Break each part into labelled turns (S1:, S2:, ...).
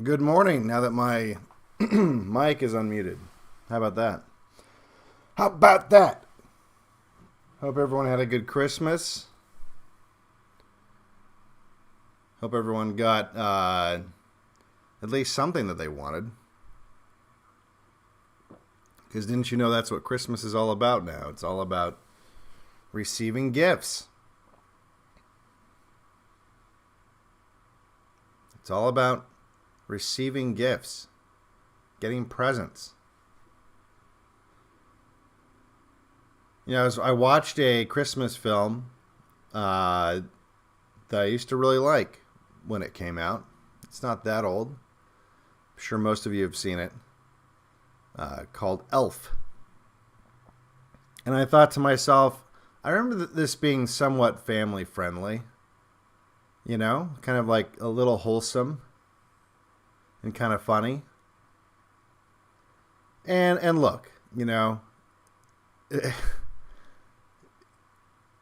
S1: Good morning, now that my mic is unmuted. How about that? How about that? Hope everyone had a good Christmas. Hope everyone got at least something that they wanted. Because didn't you know that's what Christmas is all about now? It's all about receiving gifts. It's all about receiving gifts, getting presents. You know, I watched a Christmas film that I used to really like when it came out. It's not that old. I'm sure most of you have seen it. Called Elf. And I thought to myself, I remember this being somewhat family friendly. You know, kind of like a little wholesome and kind of funny. And look, you know,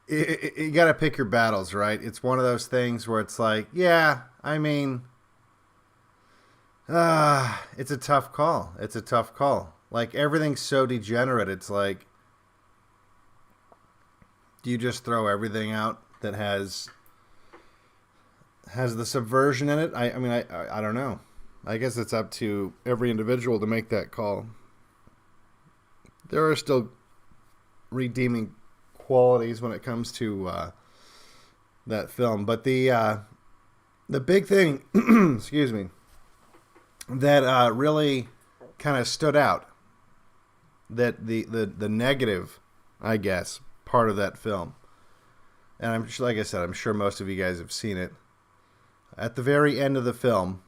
S1: you got to pick your battles, right? It's one of those things where it's like, yeah, I mean, it's a tough call. It's a tough call. Like, everything's so degenerate. It's like, do you just throw everything out that has the subversion in it? I mean, I don't know. I guess it's up to every individual to make that call. There are still redeeming qualities when it comes to that film, but the big thing, excuse me, that really kind of stood out, that the negative, I guess, part of that film, and like I said, I'm sure most of you guys have seen it. At the very end of the film,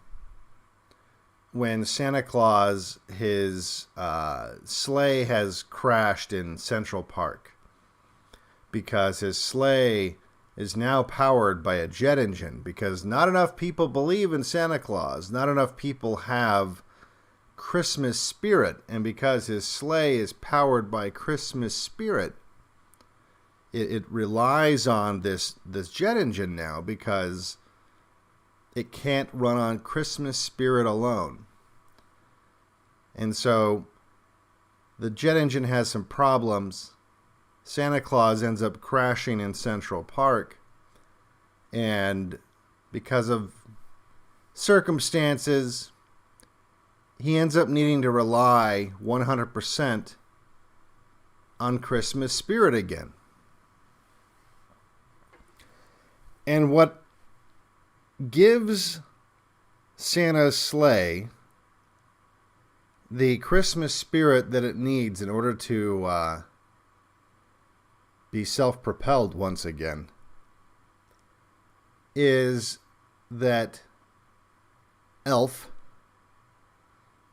S1: when Santa Claus, his sleigh has crashed in Central Park because his sleigh is now powered by a jet engine because not enough people believe in Santa Claus, not enough people have Christmas spirit, and because his sleigh is powered by Christmas spirit, it relies on this jet engine now because it can't run on Christmas spirit alone. And so the jet engine has some problems. Santa Claus ends up crashing in Central Park. And because of circumstances, he ends up needing to rely 100% on Christmas spirit again. And what gives Santa's sleigh the Christmas spirit that it needs in order to be self-propelled once again is that Elf,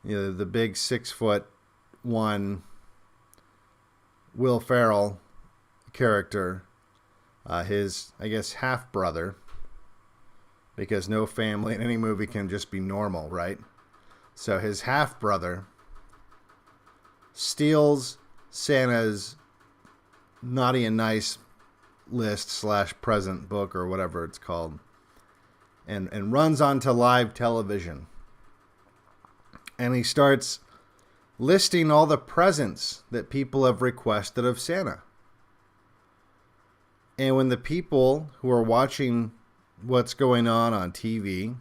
S1: you know, the big 6'1" Will Ferrell character, his, I guess, half-brother, because no family in any movie can just be normal, right? So his half-brother steals Santa's naughty and nice list / present book or whatever it's called and runs onto live television. And he starts listing all the presents that people have requested of Santa. And when the people who are watching what's going on TV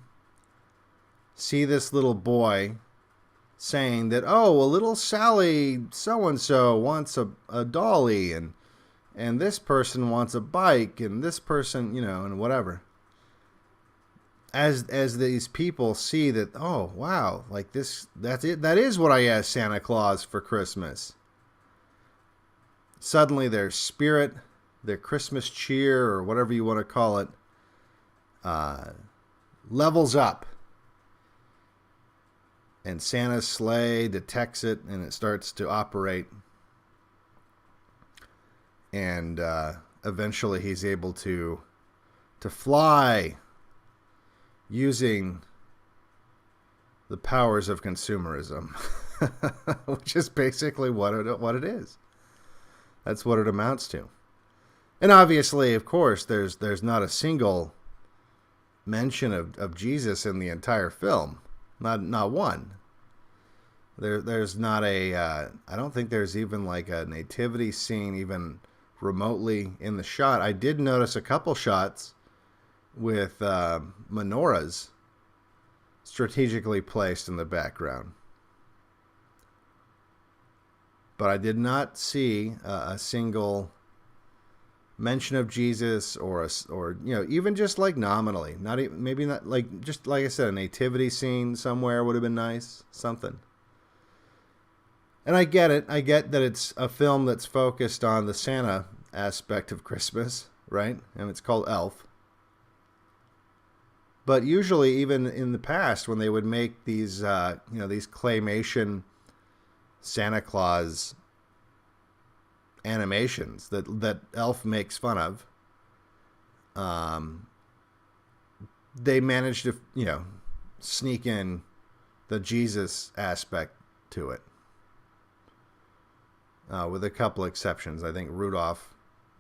S1: see this little boy saying that, oh, well, little Sally so-and-so wants a dolly, and this person wants a bike, and this person, you know, and whatever. As these people see that, oh, wow, like that's it. That is what I asked Santa Claus for Christmas. Suddenly their spirit, their Christmas cheer, or whatever you want to call it, levels up. And Santa's sleigh detects it, and it starts to operate. And eventually he's able to fly using the powers of consumerism, which is basically what it is. That's what it amounts to. And obviously, of course, there's not a single mention of Jesus in the entire film. Not one. There's not a. I don't think there's even like a nativity scene even remotely in the shot. I did notice a couple shots with menorahs strategically placed in the background, but I did not see a single mention of Jesus or even just like nominally. Not even, maybe not like, just like I said, a nativity scene somewhere would have been nice. Something. And I get it. I get that it's a film that's focused on the Santa aspect of Christmas, right? And it's called Elf. But usually, even in the past, when they would make these, these claymation Santa Claus animations that Elf makes fun of, they managed to, sneak in the Jesus aspect to it. With a couple exceptions. I think Rudolph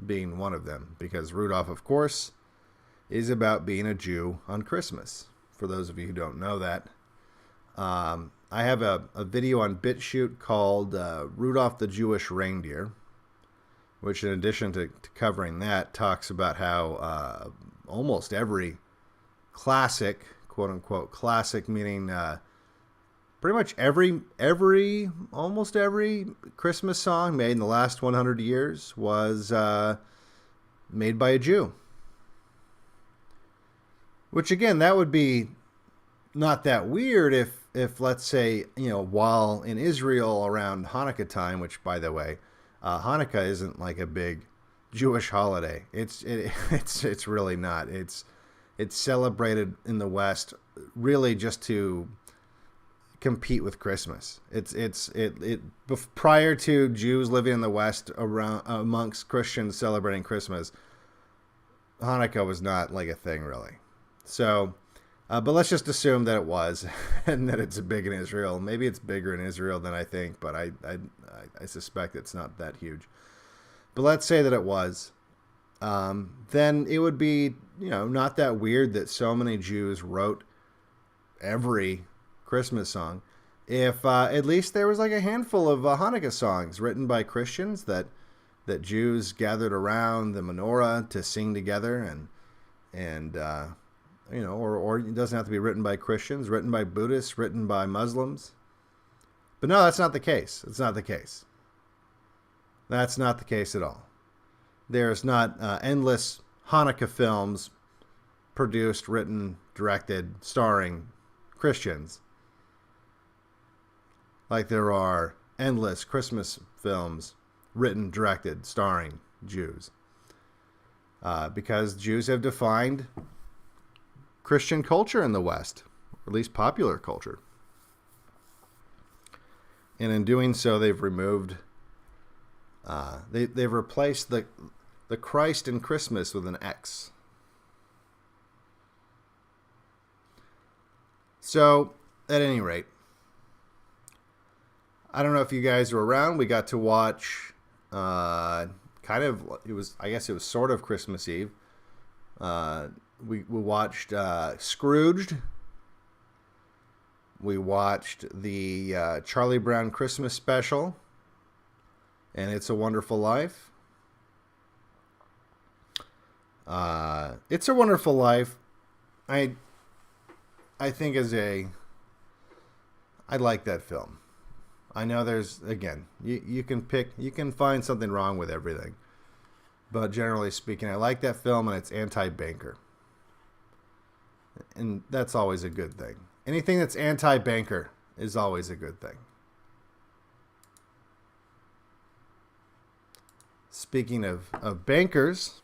S1: being one of them, because Rudolph, of course, is about being a Jew on Christmas. For those of you who don't know that, I have a video on BitChute called Rudolph the Jewish Reindeer, which, in addition to covering that, talks about how almost every classic, quote-unquote classic, meaning pretty much almost every Christmas song made in the last 100 years was made by a Jew. Which, again, that would be not that weird if let's say, while in Israel around Hanukkah time, which, by the way, Hanukkah isn't like a big Jewish holiday. It's really not. It's celebrated in the West really just to compete with Christmas. Prior to Jews living in the West around amongst Christians celebrating Christmas, Hanukkah was not like a thing really. So, but let's just assume that it was, and that it's big in Israel. Maybe it's bigger in Israel than I think, but I suspect it's not that huge. But let's say that it was. Then it would be, not that weird that so many Jews wrote every Christmas song, if at least there was like a handful of Hanukkah songs written by Christians that Jews gathered around the menorah to sing together, and or it doesn't have to be written by Christians, written by Buddhists, written by Muslims. But no, that's not the case. It's not the case. That's not the case at all. There's not endless Hanukkah films produced, written, directed, starring Christians, like there are endless Christmas films written, directed, starring Jews. Because Jews have defined Christian culture in the West, or at least popular culture. And in doing so, they've removed, they've replaced the Christ in Christmas with an X. So, at any rate, I don't know if you guys were around. We got to watch, I guess it was sort of Christmas Eve. We watched Scrooged. We watched the Charlie Brown Christmas special, and It's a Wonderful Life. It's a Wonderful Life. I think I like that film. I know there's, again, you can find something wrong with everything. But generally speaking, I like that film, and it's anti-banker. And that's always a good thing. Anything that's anti-banker is always a good thing. Speaking of bankers,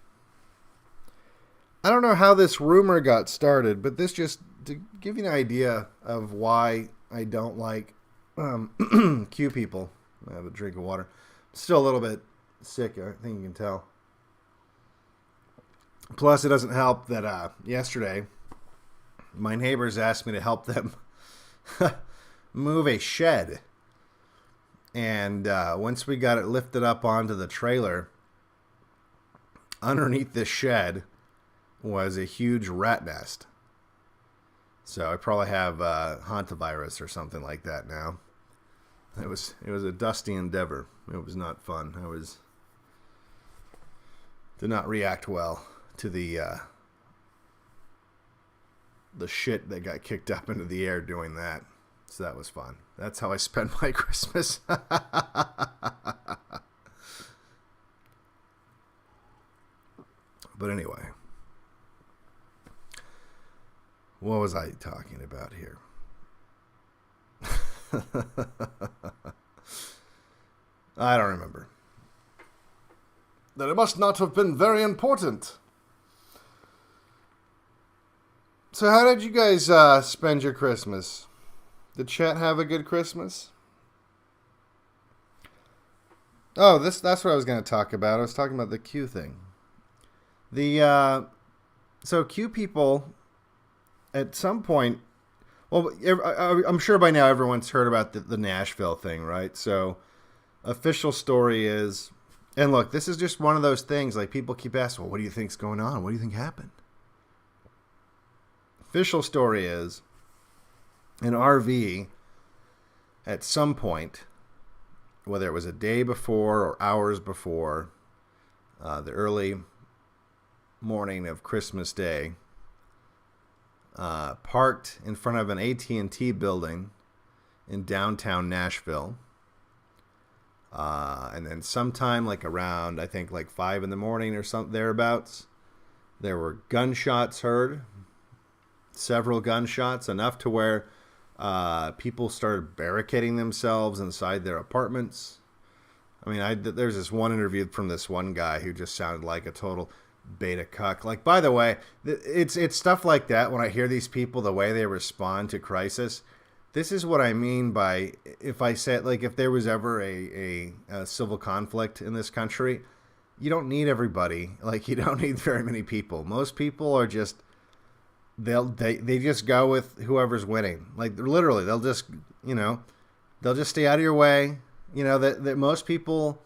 S1: I don't know how this rumor got started, but this just to give you an idea of why I don't like Q people. I have a drink of water. Still a little bit sick, I think you can tell. Plus, it doesn't help that yesterday my neighbors asked me to help them move a shed. And once we got it lifted up onto the trailer, underneath the shed was a huge rat nest. So I probably have hantavirus or something like that now. It was a dusty endeavor. It was not fun. Did not react well to the shit that got kicked up into the air doing that. So that was fun. That's how I spent my Christmas. But anyway, what was I talking about here? I don't remember. That it must not have been very important. So how did you guys spend your Christmas? Did chat have a good Christmas? Oh, that's what I was going to talk about. I was talking about the Q thing. So Q people, at some point, well, I'm sure by now everyone's heard about the Nashville thing, right? So, official story is, and look, this is just one of those things, like people keep asking, well, what do you think's going on? What do you think happened? Official story is, an RV, at some point, whether it was a day before or hours before, the early morning of Christmas Day, parked in front of an AT&T building in downtown Nashville. And then sometime like around, I think like 5 in the morning or something thereabouts, there were gunshots heard. Several gunshots, enough to where people started barricading themselves inside their apartments. I mean, there's this one interview from this one guy who just sounded like a total beta cuck. Like, by the way, it's stuff like that. When I hear these people, the way they respond to crisis, this is what I mean by, if I said, like, if there was ever a civil conflict in this country, you don't need everybody. Like, you don't need very many people. Most people are just, they just go with whoever's winning. Like, literally, they'll just stay out of your way. You know, that most people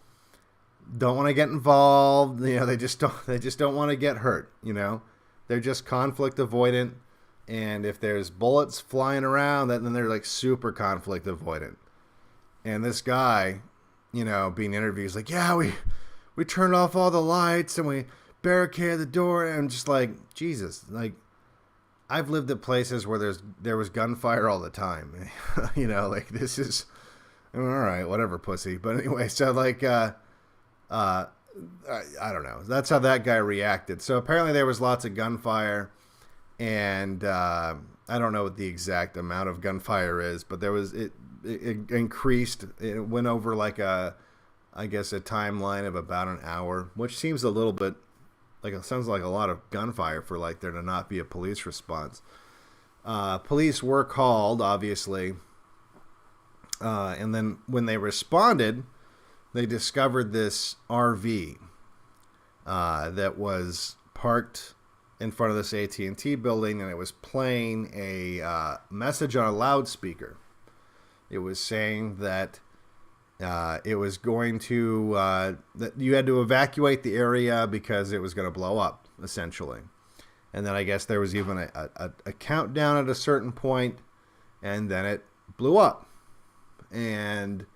S1: don't want to get involved. You know, they just don't want to get hurt. You know, they're just conflict avoidant. And if there's bullets flying around, then they're like super conflict avoidant. And this guy, you know, being interviewed, is like, yeah, we turned off all the lights and we barricaded the door. And I'm just like, Jesus, like, I've lived at places where there was gunfire all the time. You know, like, this is, all right, whatever, pussy. But anyway, so like, I don't know. That's how that guy reacted. So apparently there was lots of gunfire, and I don't know what the exact amount of gunfire is, but there was it increased. It went over like a timeline of about an hour, which seems a little bit like, it sounds like a lot of gunfire for like there to not be a police response. Police were called, obviously, and then when they responded, they discovered this RV that was parked in front of this AT&T building, and it was playing a message on a loudspeaker. It was saying that it was going to that you had to evacuate the area because it was going to blow up, essentially. And then I guess there was even a countdown at a certain point, and then it blew up. And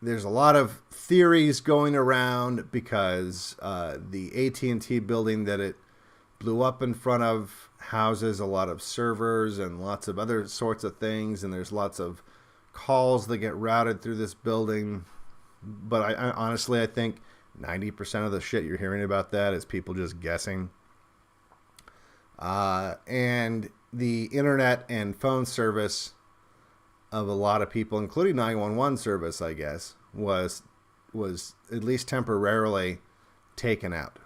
S1: there's a lot of theories going around because the AT&T building that it blew up in front of houses a lot of servers and lots of other sorts of things, and there's lots of calls that get routed through this building. But I honestly, I think 90% of the shit you're hearing about that is people just guessing. And the internet and phone service of a lot of people, including 911 service, I guess, was at least temporarily taken out.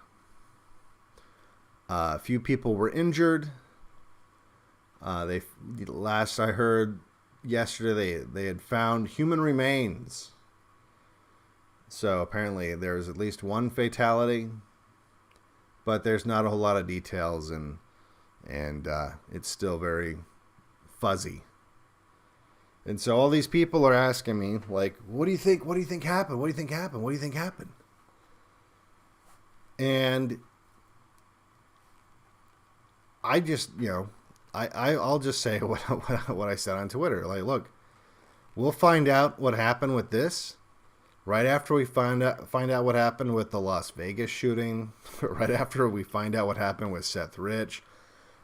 S1: A few people were injured. Last I heard yesterday, they had found human remains. So apparently there's at least one fatality, but there's not a whole lot of details, and it's still very fuzzy. And so all these people are asking me, like, what do you think? What do you think happened? What do you think happened? What do you think happened? And I just, I'll just say what I said on Twitter. Like, look, we'll find out what happened with this right after we find out what happened with the Las Vegas shooting, right after we find out what happened with Seth Rich,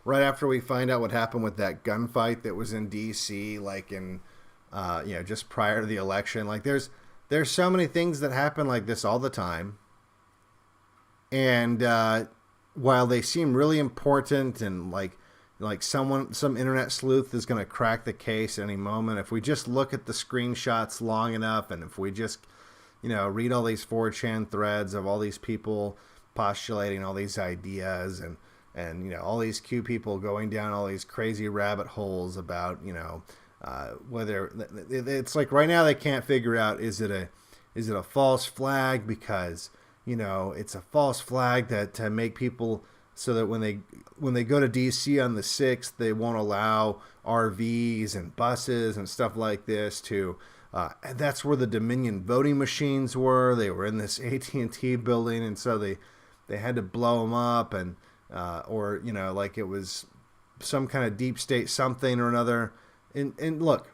S1: right after we find out what happened with that gunfight that was in D.C. like in just prior to the election. Like there's so many things that happen like this all the time, and while they seem really important and like some internet sleuth is going to crack the case any moment, if we just look at the screenshots long enough, and if we just read all these 4chan threads of all these people postulating all these ideas, and all these Q people going down all these crazy rabbit holes about whether it's like right now they can't figure out, is it a false flag because it's a false flag that to make people so that when they go to DC on the 6th, they won't allow RVs and buses and stuff like this to. And that's where the Dominion voting machines were. They were in this AT&T building, and so they had to blow them up, and or like it was some kind of deep state something or another. And look,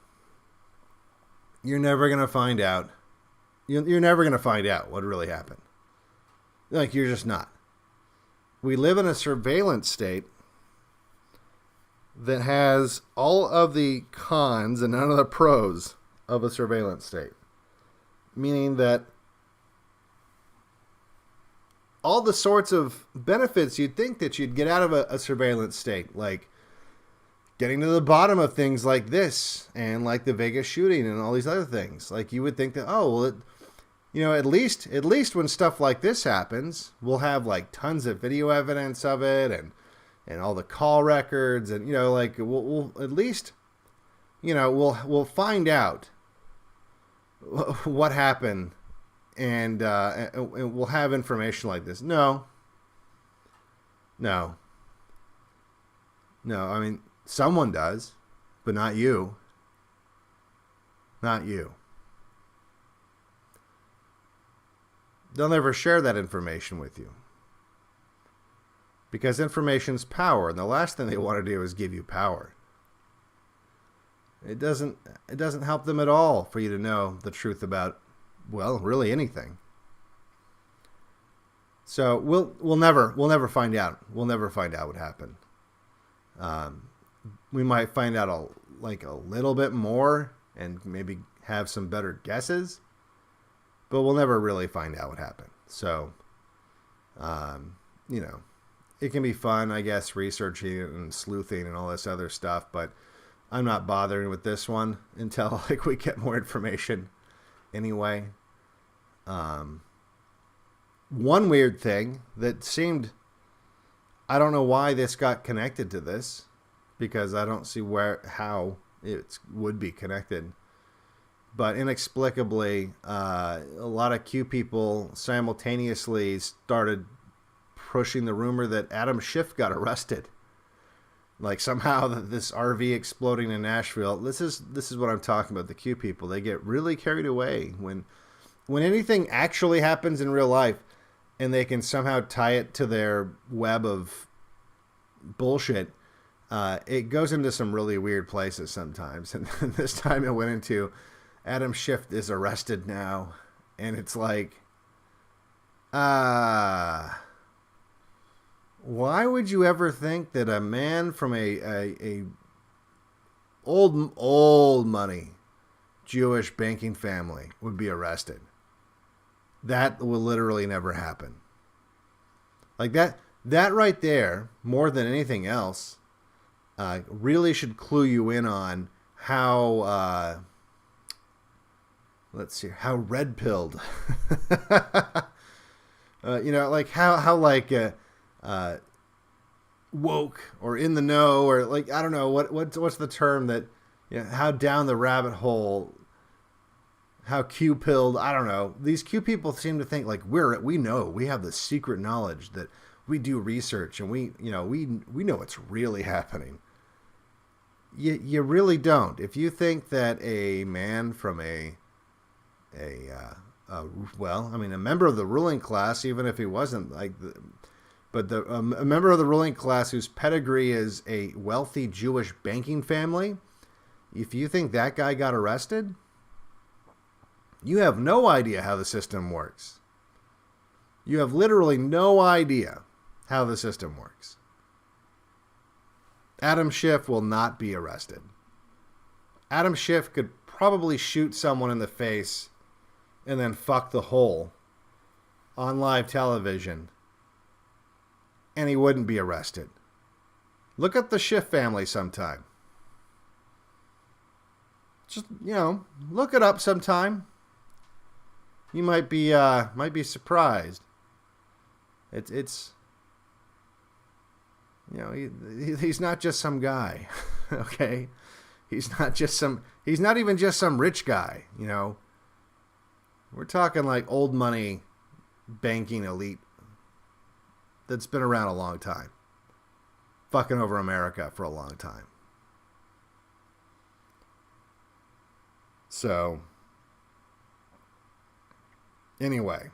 S1: you're never gonna find out. You're never gonna find out what really happened. Like, you're just not. We live in a surveillance state that has all of the cons and none of the pros of a surveillance state. Meaning that all the sorts of benefits you'd think that you'd get out of a surveillance state, like getting to the bottom of things like this and like the Vegas shooting and all these other things. Like, you would think that, at least when stuff like this happens, we'll have like tons of video evidence of it and all the call records, and we'll at least we'll find out what happened, and we'll have information like this. No. I mean, someone does, but not you. Not you. They'll never share that information with you. Because information's power, and the last thing they want to do is give you power. It doesn't help them at all for you to know the truth about, well, really anything. So we'll never find out. We'll never find out what happened. We might find out a little bit more and maybe have some better guesses, but we'll never really find out what happened. So, it can be fun, I guess, researching and sleuthing and all this other stuff, but I'm not bothering with this one until we get more information anyway. One weird thing that seemed, I don't know why this got connected to this, because I don't see how it would be connected. But inexplicably, a lot of Q people simultaneously started pushing the rumor that Adam Schiff got arrested. Like, somehow this RV exploding in Nashville. This is what I'm talking about. The Q people, they get really carried away when anything actually happens in real life, and they can somehow tie it to their web of bullshit. It goes into some really weird places sometimes, and this time it went into Adam Schiff is arrested now, and it's like, why would you ever think that a man from a old money Jewish banking family would be arrested? That will literally never happen. Like that right there, more than anything else, really should clue you in on how how red-pilled, how woke or in the know, or like, I don't know what's the term that, how down the rabbit hole, how Q-pilled, I don't know. These Q people seem to think like we know, we have the secret knowledge, that we do research and we know what's really happening. You really don't. If you think that a man from a member of the ruling class, even if he wasn't, like, But a member of the ruling class whose pedigree is a wealthy Jewish banking family, if you think that guy got arrested, you have no idea how the system works. You have literally no idea how the system works. Adam Schiff will not be arrested. Adam Schiff could probably shoot someone in the face and then fuck the hole on live television, and he wouldn't be arrested. Look at the Schiff family sometime. Just, look it up sometime. You might be surprised. It's he's not just some guy, okay? He's not even just some rich guy, We're talking like old money banking elite that's been around a long time. Fucking over America for a long time. So, anyway.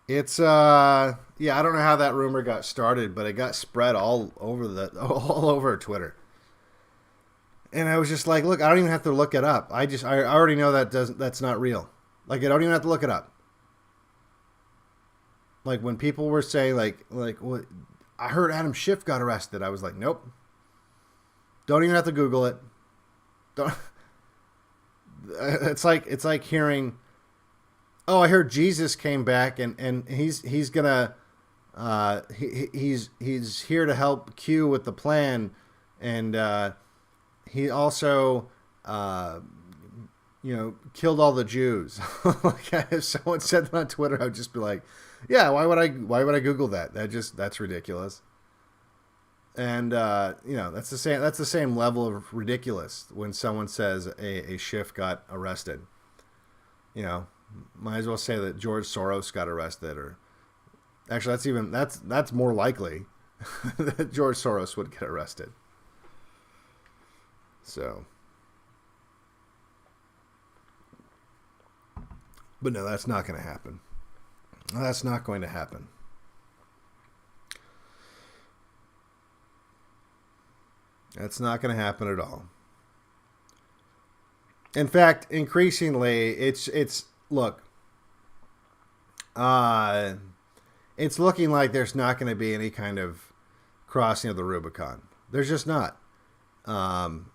S1: It's I don't know how that rumor got started, but it got spread all over Twitter. And I was just like, look, I don't even have to look it up. I already know that's not real. Like, I don't even have to look it up. Like, when people were saying like what, I heard Adam Schiff got arrested. I was like, nope. Don't even have to Google it. Don't. It's like hearing, oh, I heard Jesus came back and he's gonna he's here to help Q with the plan, and he also killed all the Jews. Like, if someone said that on Twitter, I would just be like, yeah, why would I Google that? That's ridiculous. And that's the same level of ridiculous when someone says a Schiff got arrested. Might as well say that George Soros got arrested, or actually that's more likely that George Soros would get arrested. So, but no, that's not going to happen. That's not going to happen. That's not going to happen at all. In fact, increasingly, it's look. It's looking like there's not going to be any kind of crossing of the Rubicon. There's just not. And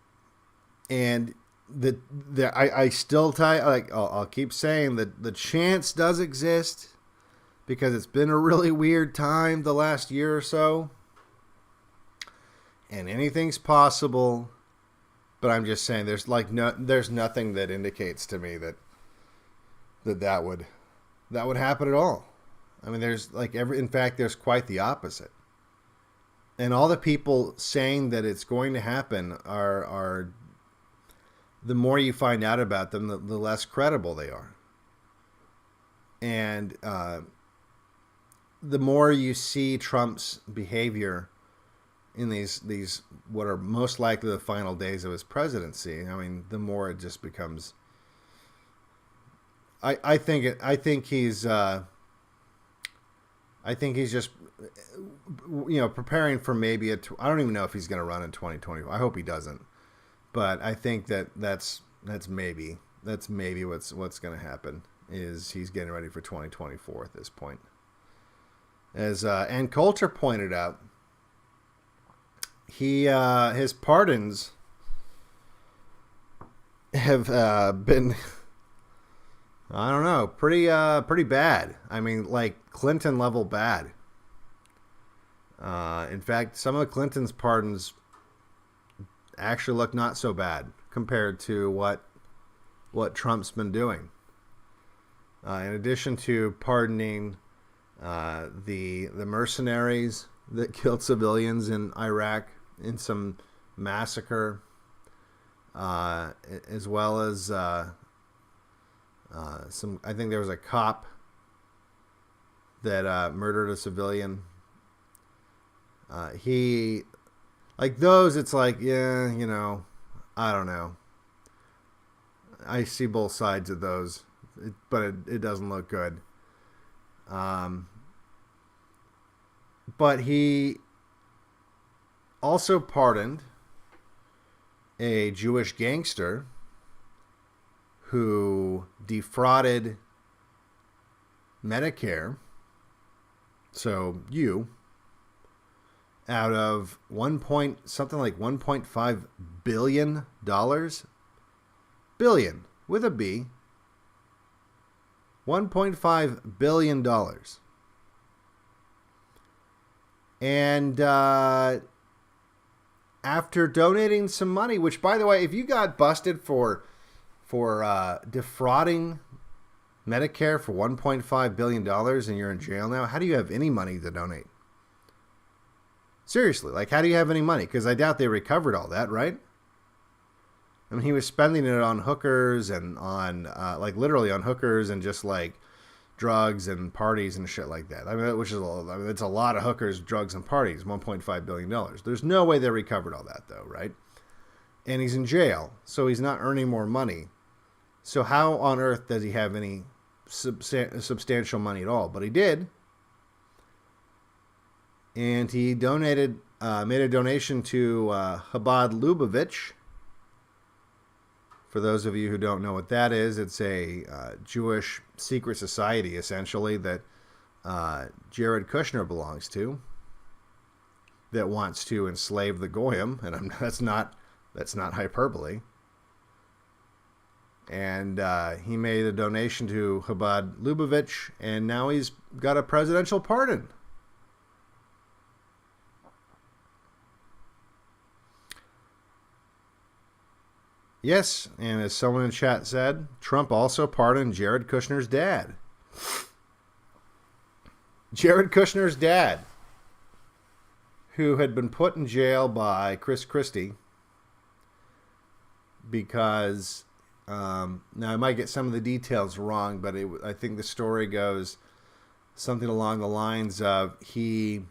S1: I still I'll keep saying that the chance does exist, because it's been a really weird time the last year or so. And anything's possible, but I'm just saying there's nothing that indicates to me that would happen at all. I mean, in fact, there's quite the opposite. And all the people saying that it's going to happen are the more you find out about them, the less credible they are. And the more you see Trump's behavior in these what are most likely the final days of his presidency, I mean, the more it just becomes. I think he's just preparing for maybe I don't even know if he's going to run in 2020. I hope he doesn't, but I think that's maybe what's going to happen, is he's getting ready for 2024 at this point. As Ann Coulter pointed out, his pardons have been, I don't know, pretty bad. I mean, like Clinton level bad. In fact, some of Clinton's pardons actually look not so bad compared to what Trump's been doing. In addition to pardoning the mercenaries that killed civilians in Iraq in some massacre, as well as some. I think there was a cop that murdered a civilian. He, like those, it's like, yeah, I don't know. I see both sides of those, but it doesn't look good. But he also pardoned a Jewish gangster who defrauded Medicare, so you, out of something like $1.5 billion, billion with a B, $1.5 billion. And after donating some money, which, by the way, if you got busted for defrauding Medicare for $1.5 billion and you're in jail now, how do you have any money to donate? Seriously, like, how do you have any money? Because I doubt they recovered all that, right? I mean, he was spending it on hookers and on, like, literally on hookers and just, like, drugs and parties and shit like that. I mean, it's a lot of hookers, drugs, and parties, $1.5 billion. There's no way they recovered all that, though, right? And he's in jail, so he's not earning more money. So how on earth does he have any substantial money at all? But he did. And he made a donation to Chabad Lubavitch. For those of you who don't know what that is, it's a Jewish secret society, essentially, that Jared Kushner belongs to, that wants to enslave the Goyim, and that's not hyperbole. And he made a donation to Chabad Lubavitch, and now he's got a presidential pardon. Yes, and as someone in chat said, Trump also pardoned Jared Kushner's dad. Jared Kushner's dad, who had been put in jail by Chris Christie because, now I might get some of the details wrong, but I think the story goes something along the lines of he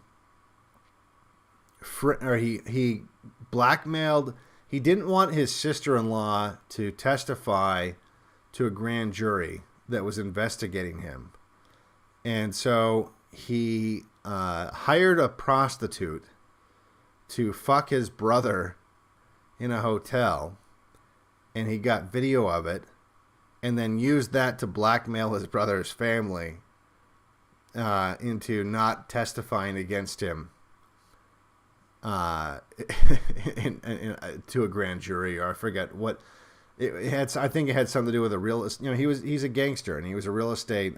S1: blackmailed. He didn't want his sister-in-law to testify to a grand jury that was investigating him. And so he hired a prostitute to fuck his brother in a hotel, and he got video of it, and then used that to blackmail his brother's family into not testifying against him to a grand jury, or I forget what it had. I think it had something to do with a real, he's a gangster, and he was a real estate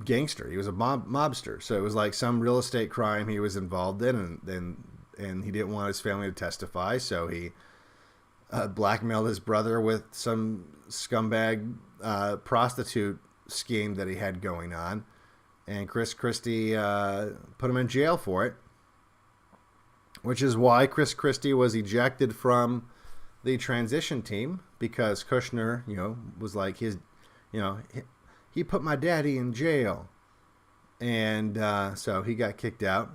S1: gangster. He was a mobster, so it was like some real estate crime he was involved in, and he didn't want his family to testify, so he blackmailed his brother with some scumbag prostitute scheme that he had going on. And Chris Christie put him in jail for it, which is why Chris Christie was ejected from the transition team, because Kushner, was like he put my daddy in jail. And so he got kicked out.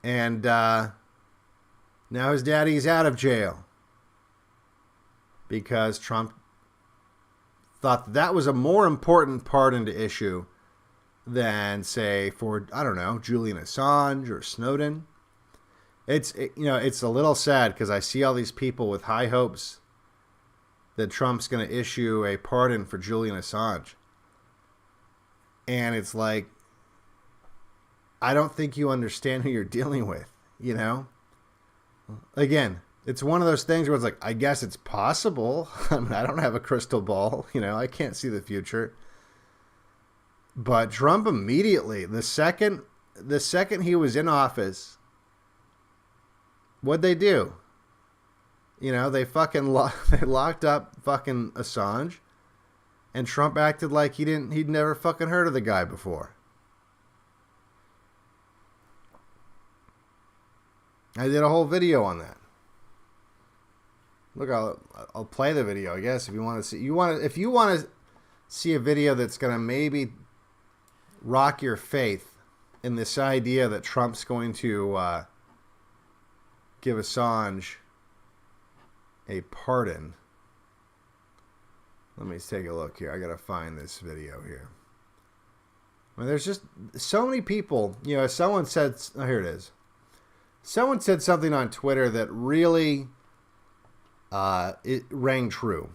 S1: And now his daddy's out of jail because Trump thought that was a more important pardon to issue than, say, for, I don't know, Julian Assange or Snowden. It's a little sad because I see all these people with high hopes that Trump's going to issue a pardon for Julian Assange. And it's like, I don't think you understand who you're dealing with, Again, it's one of those things where it's like, I guess it's possible. I mean, I don't have a crystal ball, I can't see the future. But Trump immediately, the second he was in office, what'd they do? They fucking they locked up fucking Assange, and Trump acted like he'd never fucking heard of the guy before. I did a whole video on that. Look, I'll play the video, I guess, if you want to see. If you want to see a video that's gonna maybe rock your faith in this idea that Trump's going to give Assange a pardon. Let me take a look here. I gotta find this video here. I mean, there's just so many people. You know, someone said, oh, here it is. Someone said something on Twitter that really it rang true.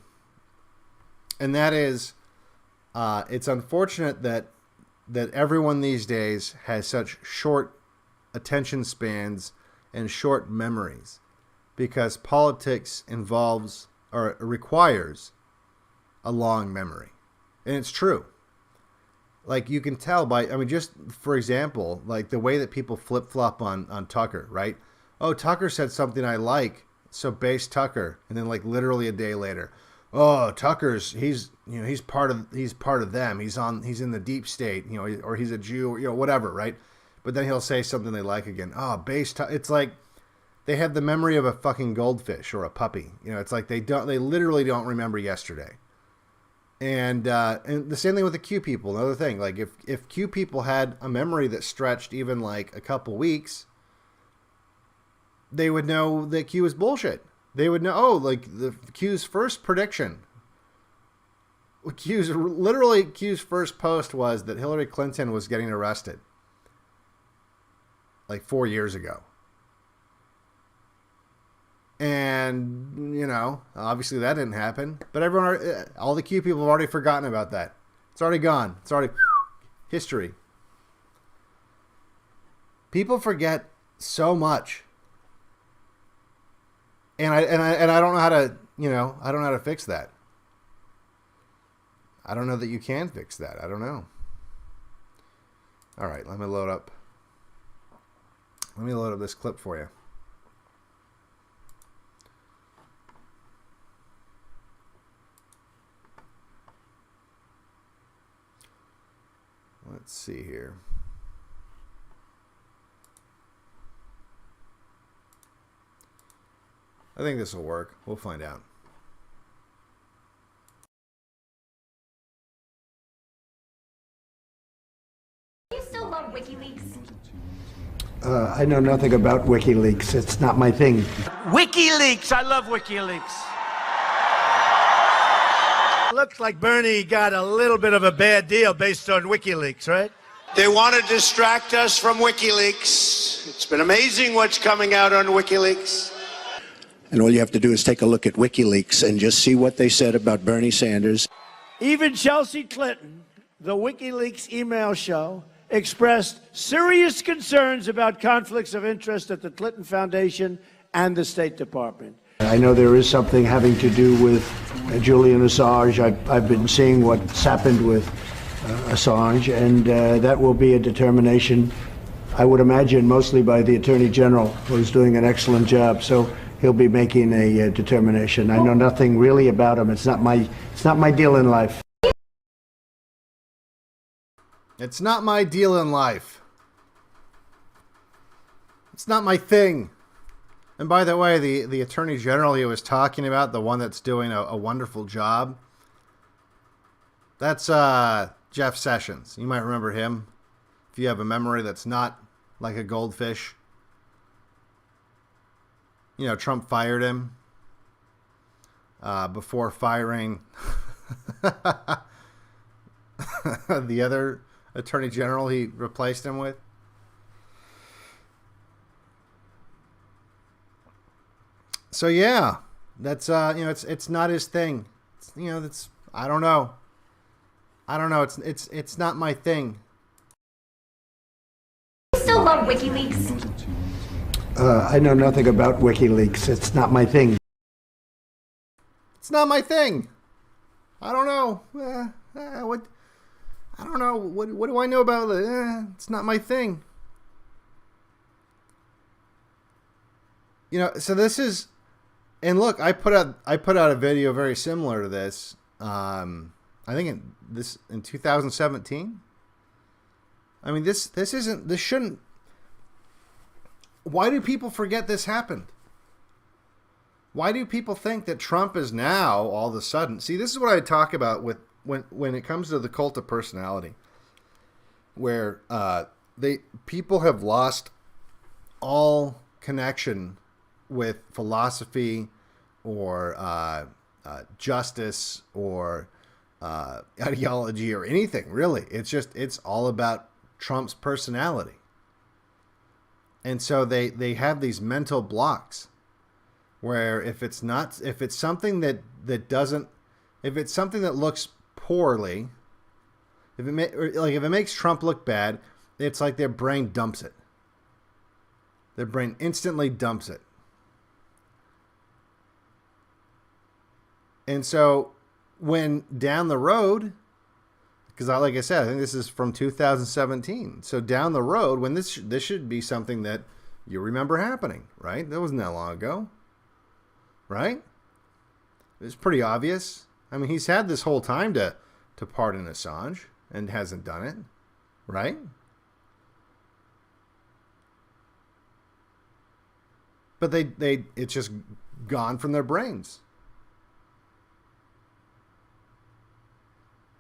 S1: And that is, it's unfortunate that everyone these days has such short attention spans and short memories, because politics involves or requires a long memory. And it's true. Like, you can tell by, I mean, just for example, like the way that people flip-flop on Tucker, right? Oh, Tucker said something I like, so base Tucker. And then like literally a day later, oh, Tucker's, he's part of them. He's in the deep state, you know, or he's a Jew, or, you know, whatever, right? But then he'll say something they like again. Oh, base Tucker. It's like they have the memory of a fucking goldfish or a puppy. You know, it's like they literally don't remember yesterday. And the same thing with the Q people. Another thing, like if Q people had a memory that stretched even like a couple weeks, they would know that Q is bullshit. They would know, oh, like the Q's first prediction. Q's first post was that Hillary Clinton was getting arrested like 4 years ago. And, you know, obviously that didn't happen. But all the Q people have already forgotten about that. It's already gone. It's already history. People forget so much. And I don't know how to, you know, I don't know how to fix that. I don't know that you can fix that. I don't know. All right, let me load up this clip for you. Let's see here. I think this will work. We'll find out.
S2: Do you still love WikiLeaks?
S3: I know nothing about WikiLeaks. It's not my thing.
S4: WikiLeaks! I love WikiLeaks. Looks like Bernie got a little bit of a bad deal based on WikiLeaks, right?
S5: They want to distract us from WikiLeaks. It's been amazing what's coming out on WikiLeaks.
S3: And all you have to do is take a look at WikiLeaks and just see what they said about Bernie Sanders.
S4: Even Chelsea Clinton, the WikiLeaks email show, expressed serious concerns about conflicts of interest at the Clinton Foundation and the State Department.
S3: I know there is something having to do with Julian Assange. I've been seeing what's happened with Assange, and that will be a determination, I would imagine, mostly by the Attorney General, who's doing an excellent job. So he'll be making a determination. I know nothing really about him. It's not my deal in life.
S1: It's not my deal in life. It's not my thing. And by the way, the Attorney General he was talking about, the one that's doing a wonderful job, that's Jeff Sessions. You might remember him if you have a memory that's not like a goldfish. You know, Trump fired him before firing the other Attorney General he replaced him with. So yeah, that's you know, it's not his thing. That's I don't know. It's not my thing.
S2: Do you still love WikiLeaks?
S3: I know nothing about WikiLeaks. It's not my thing.
S1: It's not my thing. I don't know. What? I don't know. What do I know about it? It's not my thing. You know. So this is, and look, I put out a video very similar to this. I think in 2017. I mean, this shouldn't. Why do people forget this happened? Why do people think that Trump is now all of a sudden? See, this is what I talk about with when it comes to the cult of personality, where people have lost all connection with philosophy or justice or ideology or anything, really. It's all about Trump's personality. And so they have these mental blocks where if it's something that looks poorly, if it makes Trump look bad, it's like their brain dumps it. Their brain instantly dumps it. And so when down the road, because like I said, I think this is from 2017. So down the road, when this should be something that you remember happening, right? That wasn't that long ago, right? It was pretty obvious. I mean, he's had this whole time to pardon Assange and hasn't done it, right? But it's just gone from their brains.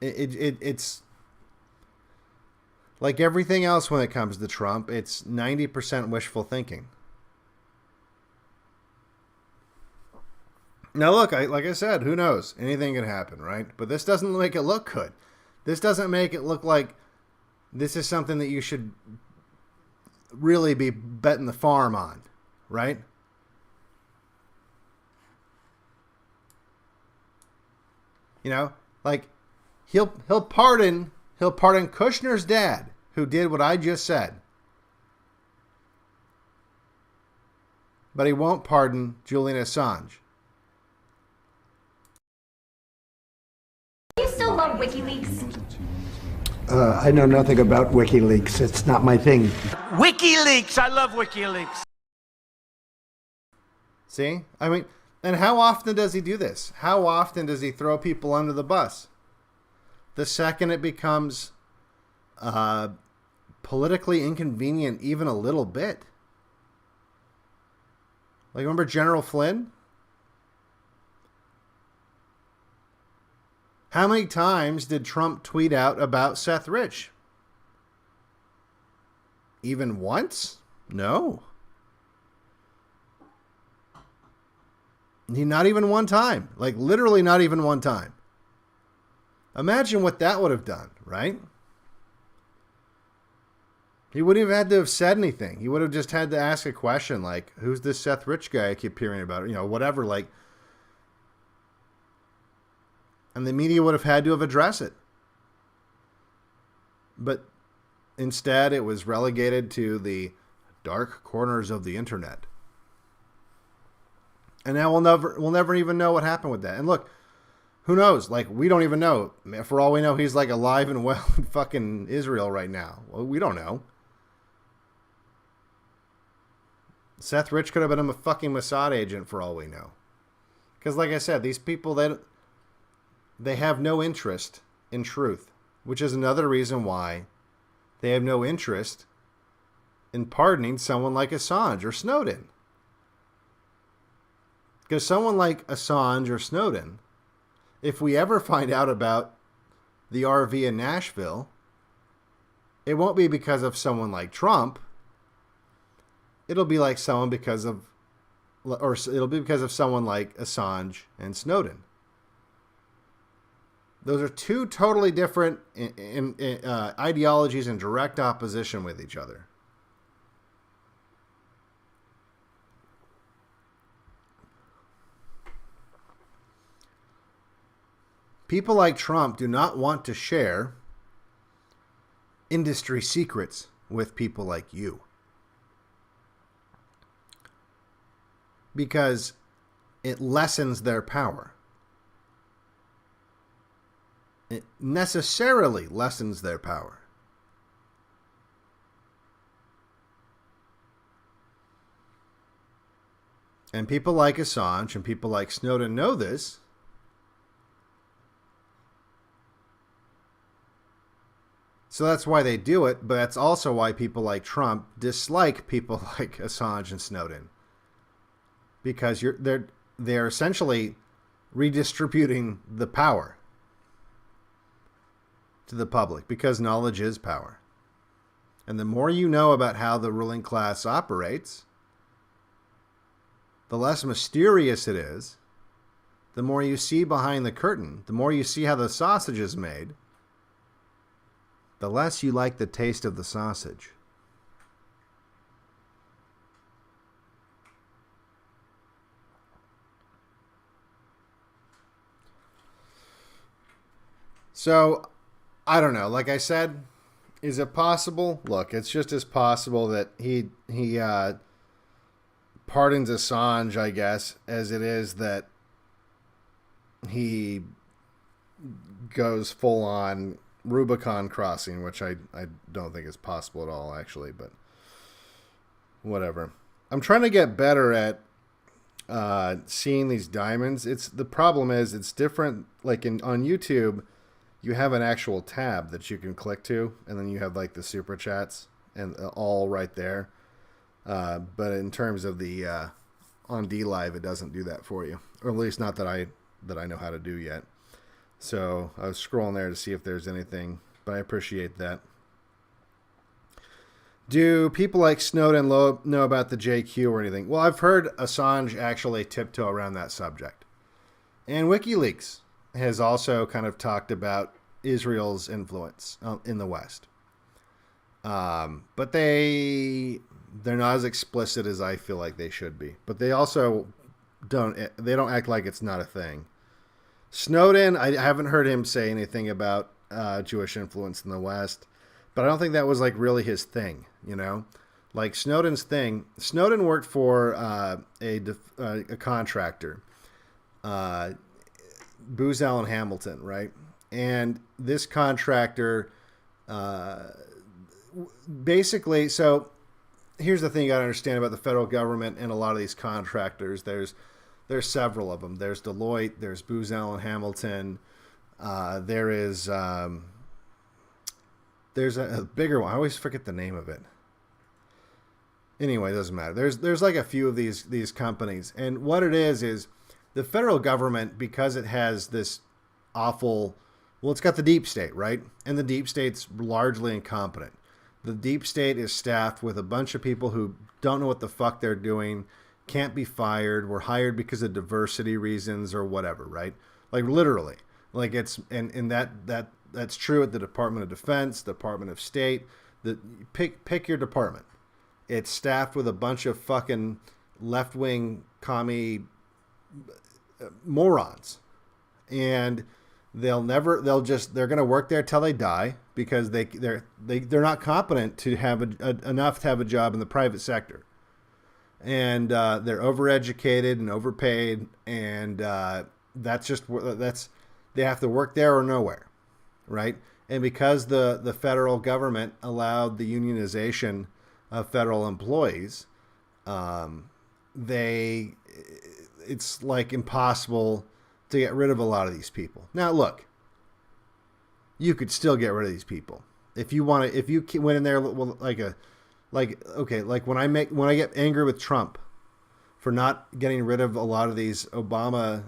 S1: It's like everything else when it comes to Trump. It's 90% wishful thinking. Now, look, like I said, who knows? Anything can happen, right? But this doesn't make it look good. This doesn't make it look like this is something that you should really be betting the farm on, right? You know, like he'll pardon Kushner's dad, who did what I just said. But he won't pardon Julian Assange.
S2: Do you still love WikiLeaks?
S3: I know nothing about WikiLeaks. It's not my thing.
S4: WikiLeaks! I love WikiLeaks.
S1: See? I mean, and how often does he do this? How often does he throw people under the bus? The second it becomes politically inconvenient even a little bit. Like, remember General Flynn? How many times did Trump tweet out about Seth Rich? Even once? No. Not even one time. Like, literally not even one time. Imagine what that would have done, right? He wouldn't have had to have said anything. He would have just had to ask a question like, who's this Seth Rich guy I keep hearing about? You know, whatever, like. And the media would have had to have addressed it. But instead, it was relegated to the dark corners of the internet. And now we'll never even know what happened with that. And look, who knows? Like, we don't even know. For all we know, he's like alive and well in fucking Israel right now. Well, we don't know. Seth Rich could have been a fucking Mossad agent for all we know. Because like I said, these people, they have no interest in truth, which is another reason why they have no interest in pardoning someone like Assange or Snowden. Because someone like Assange or Snowden, if we ever find out about the RV in Nashville, it won't be because of someone like Trump. It'll be like someone it'll be because of someone like Assange and Snowden. Those are two totally different ideologies in direct opposition with each other. People like Trump do not want to share industry secrets with people like you. Because it lessens their power. It necessarily lessens their power. And people like Assange and people like Snowden know this. So that's why they do it, but that's also why people like Trump dislike people like Assange and Snowden. Because they're essentially redistributing the power to the public, because knowledge is power. And the more you know about how the ruling class operates, the less mysterious it is, the more you see behind the curtain, the more you see how the sausage is made, the less you like the taste of the sausage. So, I don't know. Like I said, is it possible? Look, it's just as possible that he pardons Assange, I guess, as it is that he goes full on Rubicon crossing, which I don't think is possible at all, actually, but whatever. I'm trying to get better at seeing these diamonds. The problem is it's different. Like on YouTube, you have an actual tab that you can click to, and then you have like the super chats and all right there. But in terms of the on D Live, it doesn't do that for you, or at least not that I know how to do yet. So I was scrolling there to see if there's anything, but I appreciate that. Do people like Snowden know about the JQ or anything? Well, I've heard Assange actually tiptoe around that subject. And WikiLeaks has also kind of talked about Israel's influence in the West. But they're not as explicit as I feel like they should be. But they also don't act like it's not a thing. Snowden, I haven't heard him say anything about Jewish influence in the West, but I don't think that was like really his thing, you know? Like Snowden's thing, Snowden worked for a contractor, Booz Allen Hamilton, right? And this contractor basically, so here's the thing you got to understand about the federal government and a lot of these contractors. There's several of them. There's Deloitte, there's Booz Allen Hamilton, there's a bigger one. I always forget the name of it. Anyway, it doesn't matter. There's like a few of these companies, and what it is the federal government, because it has this awful, well, it's got the deep state, right? And the deep state's largely incompetent. The deep state is staffed with a bunch of people who don't know what the fuck they're doing, can't be fired, were hired because of diversity reasons or whatever, right? Like literally. Like it's and that's true at the Department of Defense, Department of State. Pick your department. It's staffed with a bunch of fucking left-wing commie morons. And they're going to work there till they die because they're not competent to have enough to have a job in the private sector. And they're overeducated and overpaid, and they have to work there or nowhere, right? And because the federal government allowed the unionization of federal employees, it's like impossible to get rid of a lot of these people. Now, look, you could still get rid of these people if you want to. If you went in there, well, like when I get angry with Trump for not getting rid of a lot of these Obama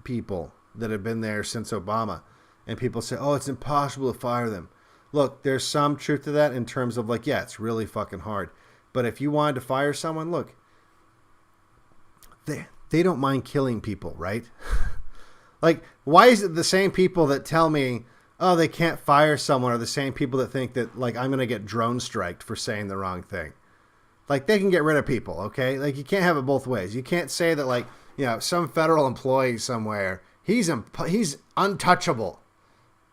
S1: people that have been there since Obama, and people say, "Oh, it's impossible to fire them." Look, there's some truth to that in terms of like, yeah, it's really fucking hard. But if you wanted to fire someone, look, they don't mind killing people, right? Like, why is it the same people that tell me, oh, they can't fire someone are the same people that think that, like, I'm going to get drone striked for saying the wrong thing? Like, they can get rid of people, okay? Like, you can't have it both ways. You can't say that, like, you know, some federal employee somewhere, he's untouchable.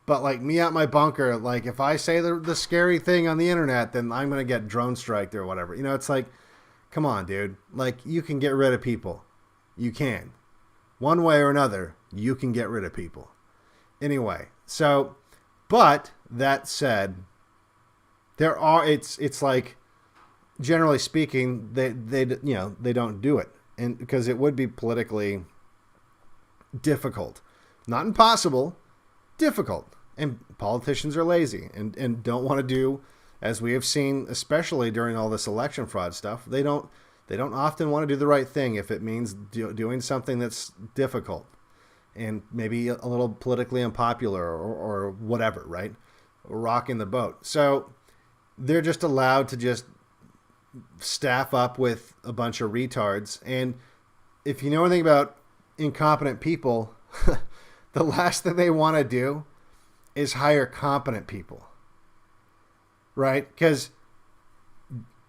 S1: But, like, me out my bunker, like, if I say the scary thing on the internet, then I'm going to get drone striked or whatever. You know, it's like, come on, dude. Like, you can get rid of people. You can. One way or another, you can get rid of people. Anyway, so, but that said, it's like, generally speaking, they don't do it, and because it would be politically difficult, not impossible, difficult, and politicians are lazy and don't want to do, as we have seen, especially during all this election fraud stuff. They don't often want to do the right thing if it means doing something that's difficult and maybe a little politically unpopular or whatever, right? Rocking the boat. So they're just allowed to just staff up with a bunch of retards. And if you know anything about incompetent people, the last thing they want to do is hire competent people, right? Because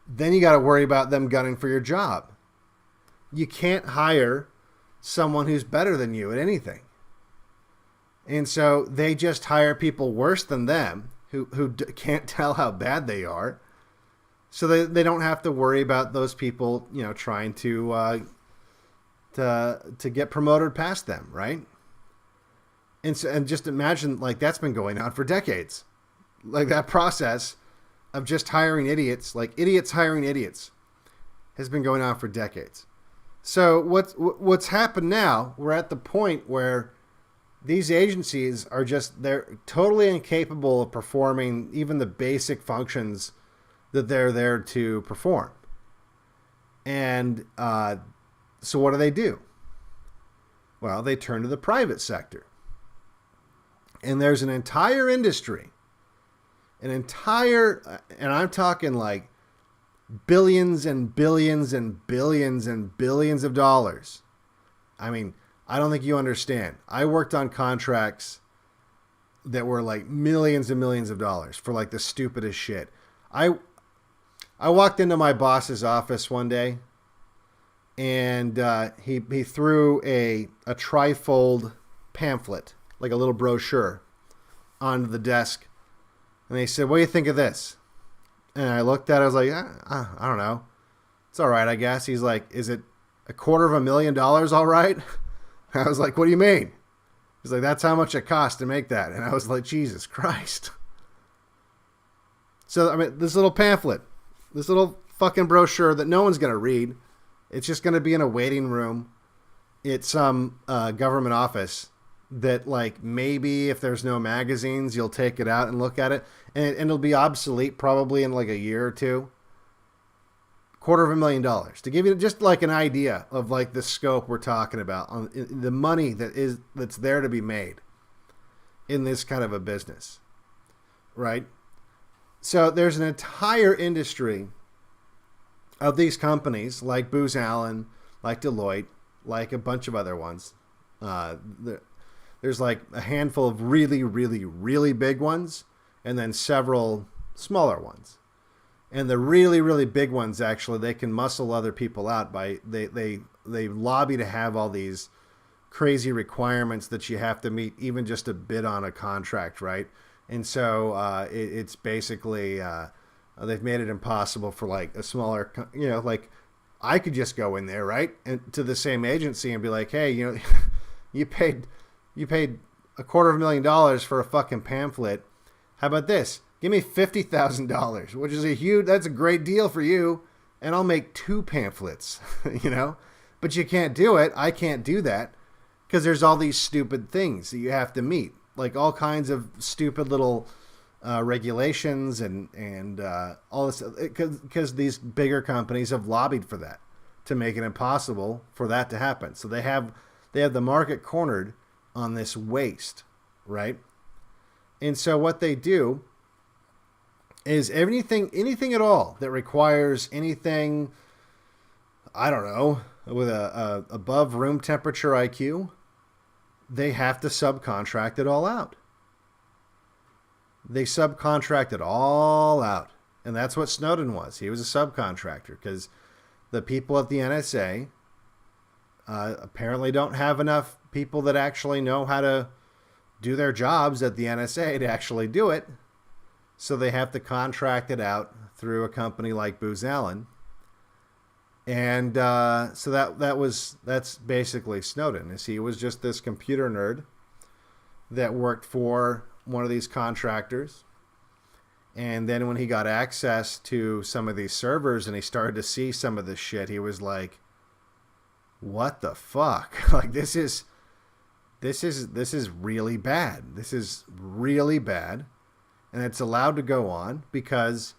S1: then you got to worry about them gunning for your job. You can't hire someone who's better than you at anything. And so they just hire people worse than them who can't tell how bad they are. So they don't have to worry about those people, trying to get promoted past them, right? And just imagine, like, that's been going on for decades. Like, that process of just hiring idiots, like idiots hiring idiots, has been going on for decades. So what's happened now, we're at the point where these agencies are they're totally incapable of performing even the basic functions that they're there to perform. And so what do? Well, they turn to the private sector. And there's an entire industry, and I'm talking like billions and billions and billions and billions of dollars. I mean, I don't think you understand. I worked on contracts that were like millions and millions of dollars for like the stupidest shit. I walked into my boss's office one day, and he threw a trifold pamphlet, like a little brochure, onto the desk. And they said, "What do you think of this?" And I looked at it. I was like, I don't know. It's all right, I guess. He's like, "Is it $250,000 all right?" I was like, "What do you mean?" He's like, "That's how much it cost to make that." And I was like, Jesus Christ. So, I mean, this little pamphlet, this little fucking brochure that no one's going to read. It's just going to be in a waiting room at some government office that, like, maybe if there's no magazines, you'll take it out and look at it. And it'll be obsolete probably in like a year or two. $250,000 to give you just like an idea of like the scope we're talking about, on the money that's there to be made in this kind of a business, right? So there's an entire industry of these companies like Booz Allen, like Deloitte, like a bunch of other ones. There's like a handful of really, really, really big ones, and then several smaller ones. And the really, really big ones, actually, they can muscle other people out by they lobby to have all these crazy requirements that you have to meet, even just to bid on a contract, right? And so it's basically they've made it impossible for like a smaller, like I could just go in there, right, and to the same agency and be like, "Hey, you paid $250,000 for a fucking pamphlet. How about this? Give me $50,000, which is that's a great deal for you, and I'll make 2 pamphlets," But you can't do it. I can't do that because there's all these stupid things that you have to meet, like all kinds of stupid little regulations and all this, because these bigger companies have lobbied for that to make it impossible for that to happen. So they have the market cornered on this waste, right? And so what they do is anything at all that requires anything, I don't know, with a above room temperature IQ, they have to subcontract it all out. They subcontract it all out. And that's what Snowden was. He was a subcontractor because the people at the NSA apparently don't have enough people that actually know how to do their jobs at the NSA to actually do it. So they have to contract it out through a company like Booz Allen. And so that's basically Snowden. He was just this computer nerd that worked for one of these contractors. And then when he got access to some of these servers and he started to see some of this shit, he was like, "What the fuck? Like, this is really bad. This is really bad." And it's allowed to go on because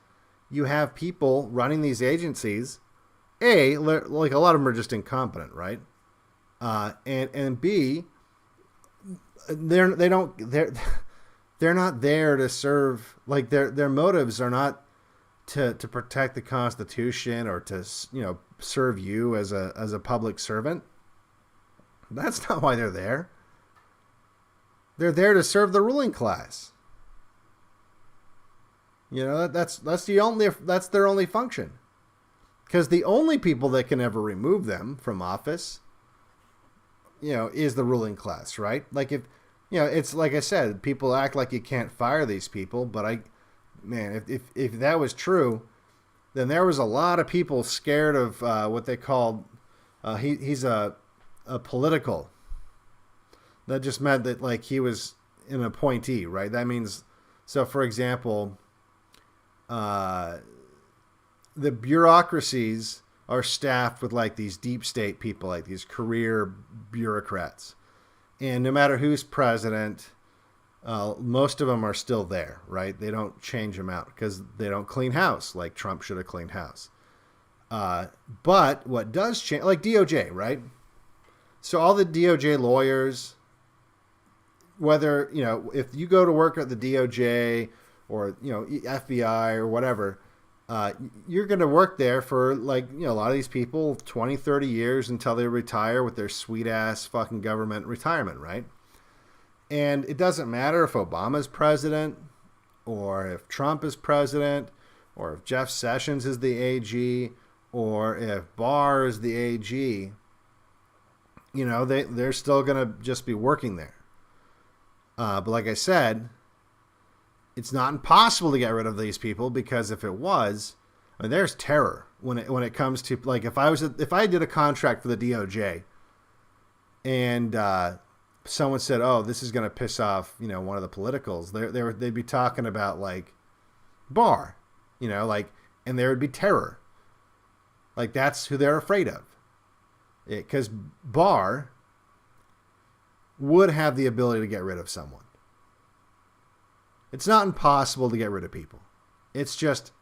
S1: you have people running these agencies. A, like a lot of them are just incompetent, right? And B, they're not there to serve. Like their motives are not to protect the Constitution or to serve you as a public servant. That's not why they're there. They're there to serve the ruling class. You know, that's their only function. Because the only people that can ever remove them from office, you know, is the ruling class, right? Like if, you know, it's like I said, people act like you can't fire these people, but if that was true, then there was a lot of people scared of what they called, he's a political. That just meant that like he was an appointee, right? That means, so for example, the bureaucracies are staffed with like these deep state people, like these career bureaucrats. And no matter who's president, most of them are still there, right? They don't change them out because they don't clean house like Trump should have cleaned house. But what does change, like DOJ, right? So all the DOJ lawyers, whether, you know, if you go to work at the DOJ or, you know, FBI or whatever, you're going to work there for, like, you know, a lot of these people 20, 30 years until they retire with their sweet ass fucking government retirement, right? And it doesn't matter if Obama's president or if Trump is president or if Jeff Sessions is the AG or if Barr is the AG, you know, they're still going to just be working there. But like I said, it's not impossible to get rid of these people, because if it was, I mean, there's terror when it comes to, like, if I did a contract for the DOJ and someone said, "Oh, this is going to piss off, you know, one of the politicals," they'd be talking about like Barr, you know, like, and there would be terror. Like that's who they're afraid of, because Barr would have the ability to get rid of someone. It's not impossible to get rid of people. It's just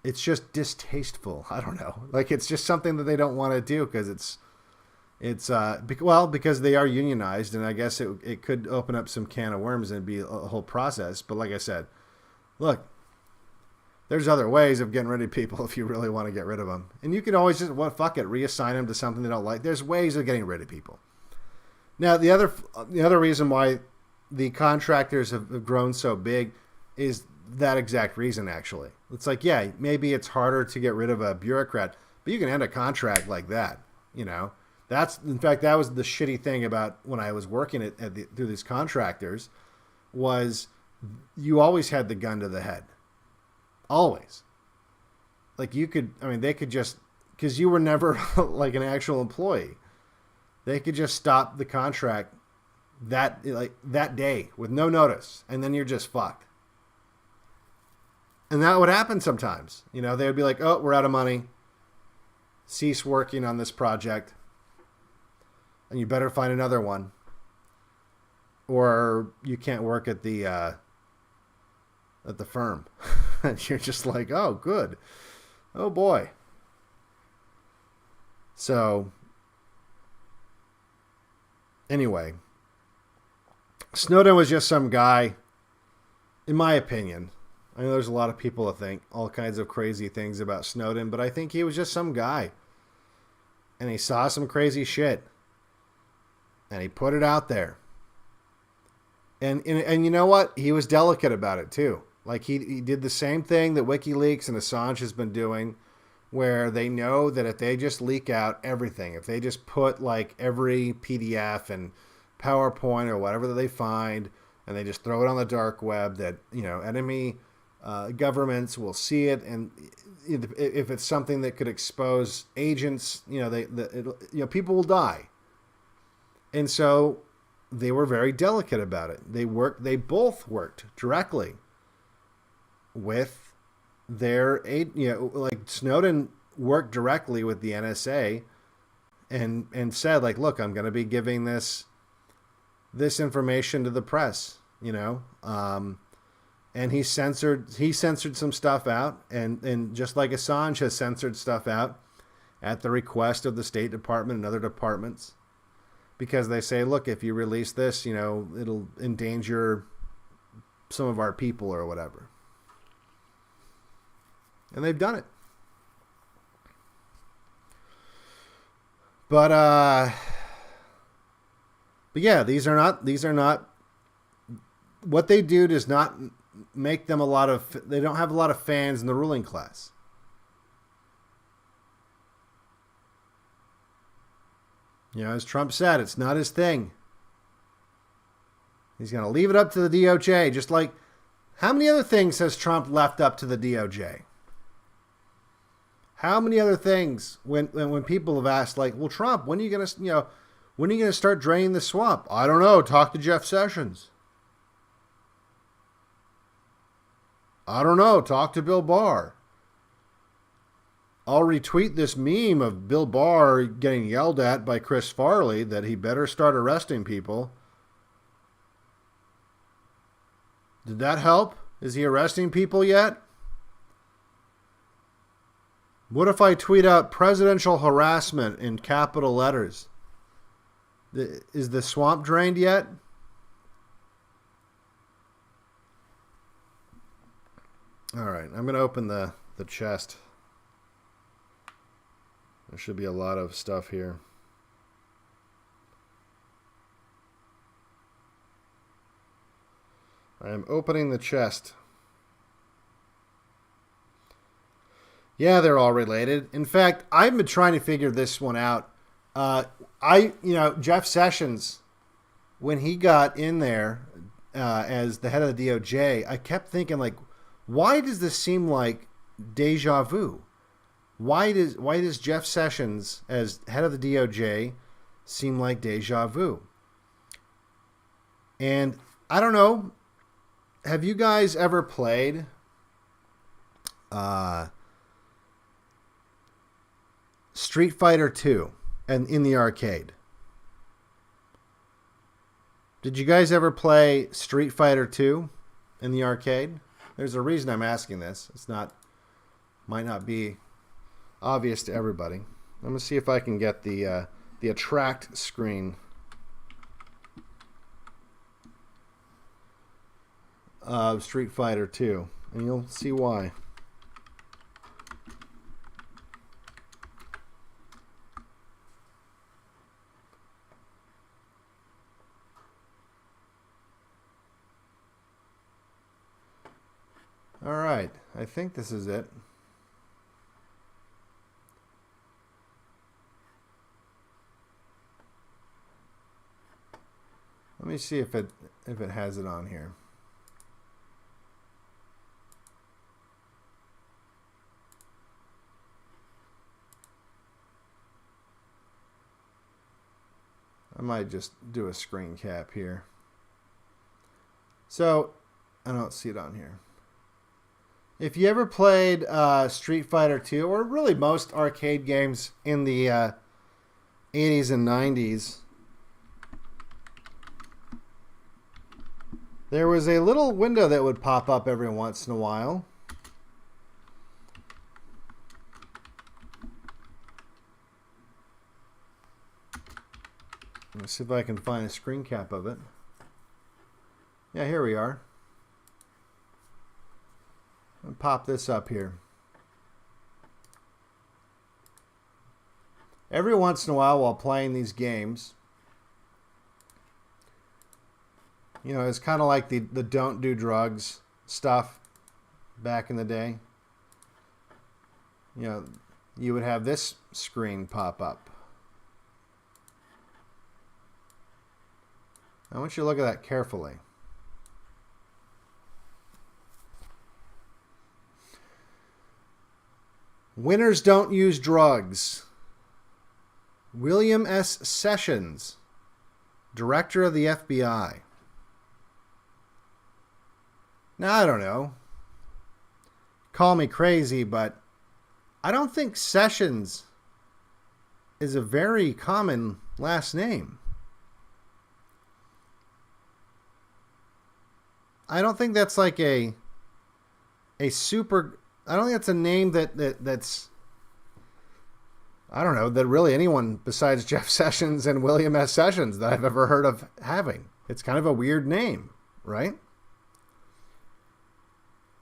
S1: distasteful. I don't know. Like, it's just something that they don't want to do because because they are unionized, and I guess it could open up some can of worms and be a whole process. But like I said, look, there's other ways of getting rid of people if you really want to get rid of them. And you can always just, well, fuck it, reassign them to something they don't like. There's ways of getting rid of people. Now, the other reason why the contractors have grown so big is that exact reason, actually. It's like, yeah, maybe it's harder to get rid of a bureaucrat, but you can end a contract like that, you know? In fact, that was the shitty thing about when I was working through these contractors, was you always had the gun to the head. Always. Like they could just, because you were never like an actual employee, they could just stop the contract that day with no notice, and then you're just fucked. And that would happen sometimes. You know, they would be like, "Oh, we're out of money. Cease working on this project. And you better find another one. Or you can't work at the firm." And you're just like, "Oh, good. Oh boy." So anyway, Snowden was just some guy, in my opinion. I know there's a lot of people that think all kinds of crazy things about Snowden, but I think he was just some guy. And he saw some crazy shit. And he put it out there. And you know what? He was delicate about it too. Like he did the same thing that WikiLeaks and Assange has been doing, where they know that if they just leak out everything, if they just put like every PDF and PowerPoint or whatever that they find, and they just throw it on the dark web, that, you know, enemy governments will see it, and if it's something that could expose agents, you know, people will die. And so they were very delicate about it. They both worked directly with their aid. You know, like Snowden worked directly with the NSA and said, like, "Look, I'm going to be giving this information to the press," you know, and he censored some stuff out, and just like Assange has censored stuff out at the request of the State Department and other departments, because they say, "Look, if you release this, you know, it'll endanger some of our people or whatever." And they've done it. But yeah, these are not what they do does not make them they don't have a lot of fans in the ruling class. You know, as Trump said, it's not his thing. He's going to leave it up to the DOJ, just like how many other things has Trump left up to the DOJ? How many other things when people have asked, like, well, Trump, when are you going to start draining the swamp? I don't know. Talk to Jeff Sessions. I don't know. Talk to Bill Barr. I'll retweet this meme of Bill Barr getting yelled at by Chris Farley that he better start arresting people. Did that help? Is he arresting people yet? What if I tweet out presidential harassment in capital letters? Is the swamp drained yet? All right, I'm going to open the chest. There should be a lot of stuff here. I am opening the chest. Yeah, they're all related. In fact, I've been trying to figure this one out. Jeff Sessions, when he got in there as the head of the DOJ, I kept thinking, like, why does this seem like deja vu? Why does Jeff Sessions as head of the DOJ seem like deja vu? And I don't know. Have you guys ever played Street Fighter 2 and in the arcade? Did you guys ever play Street Fighter 2 in the arcade? There's a reason I'm asking this. Might not be obvious to everybody. I'm going to see if I can get the attract screen of Street Fighter 2, and you'll see why. All right, I think this is it. Let me see if it has it on here. I might just do a screen cap here. So, I don't see it on here. If you ever played Street Fighter 2, or really most arcade games in the 80s and 90s, there was a little window that would pop up every once in a while. Let's see if I can find a screen cap of it. Yeah, here we are. I'll pop this up here. Every once in a while playing these games, you know, it's kind of like the don't do drugs stuff back in the day. You know, you would have this screen pop up. I want you to look at that carefully. Winners don't use drugs. William S. Sessions, director of the FBI. Now, I don't know. Call me crazy, but I don't think Sessions is a very common last name. I don't think that's like a super... I don't think that's a name that's... I don't know, that really anyone besides Jeff Sessions and William S. Sessions that I've ever heard of having. It's kind of a weird name, right?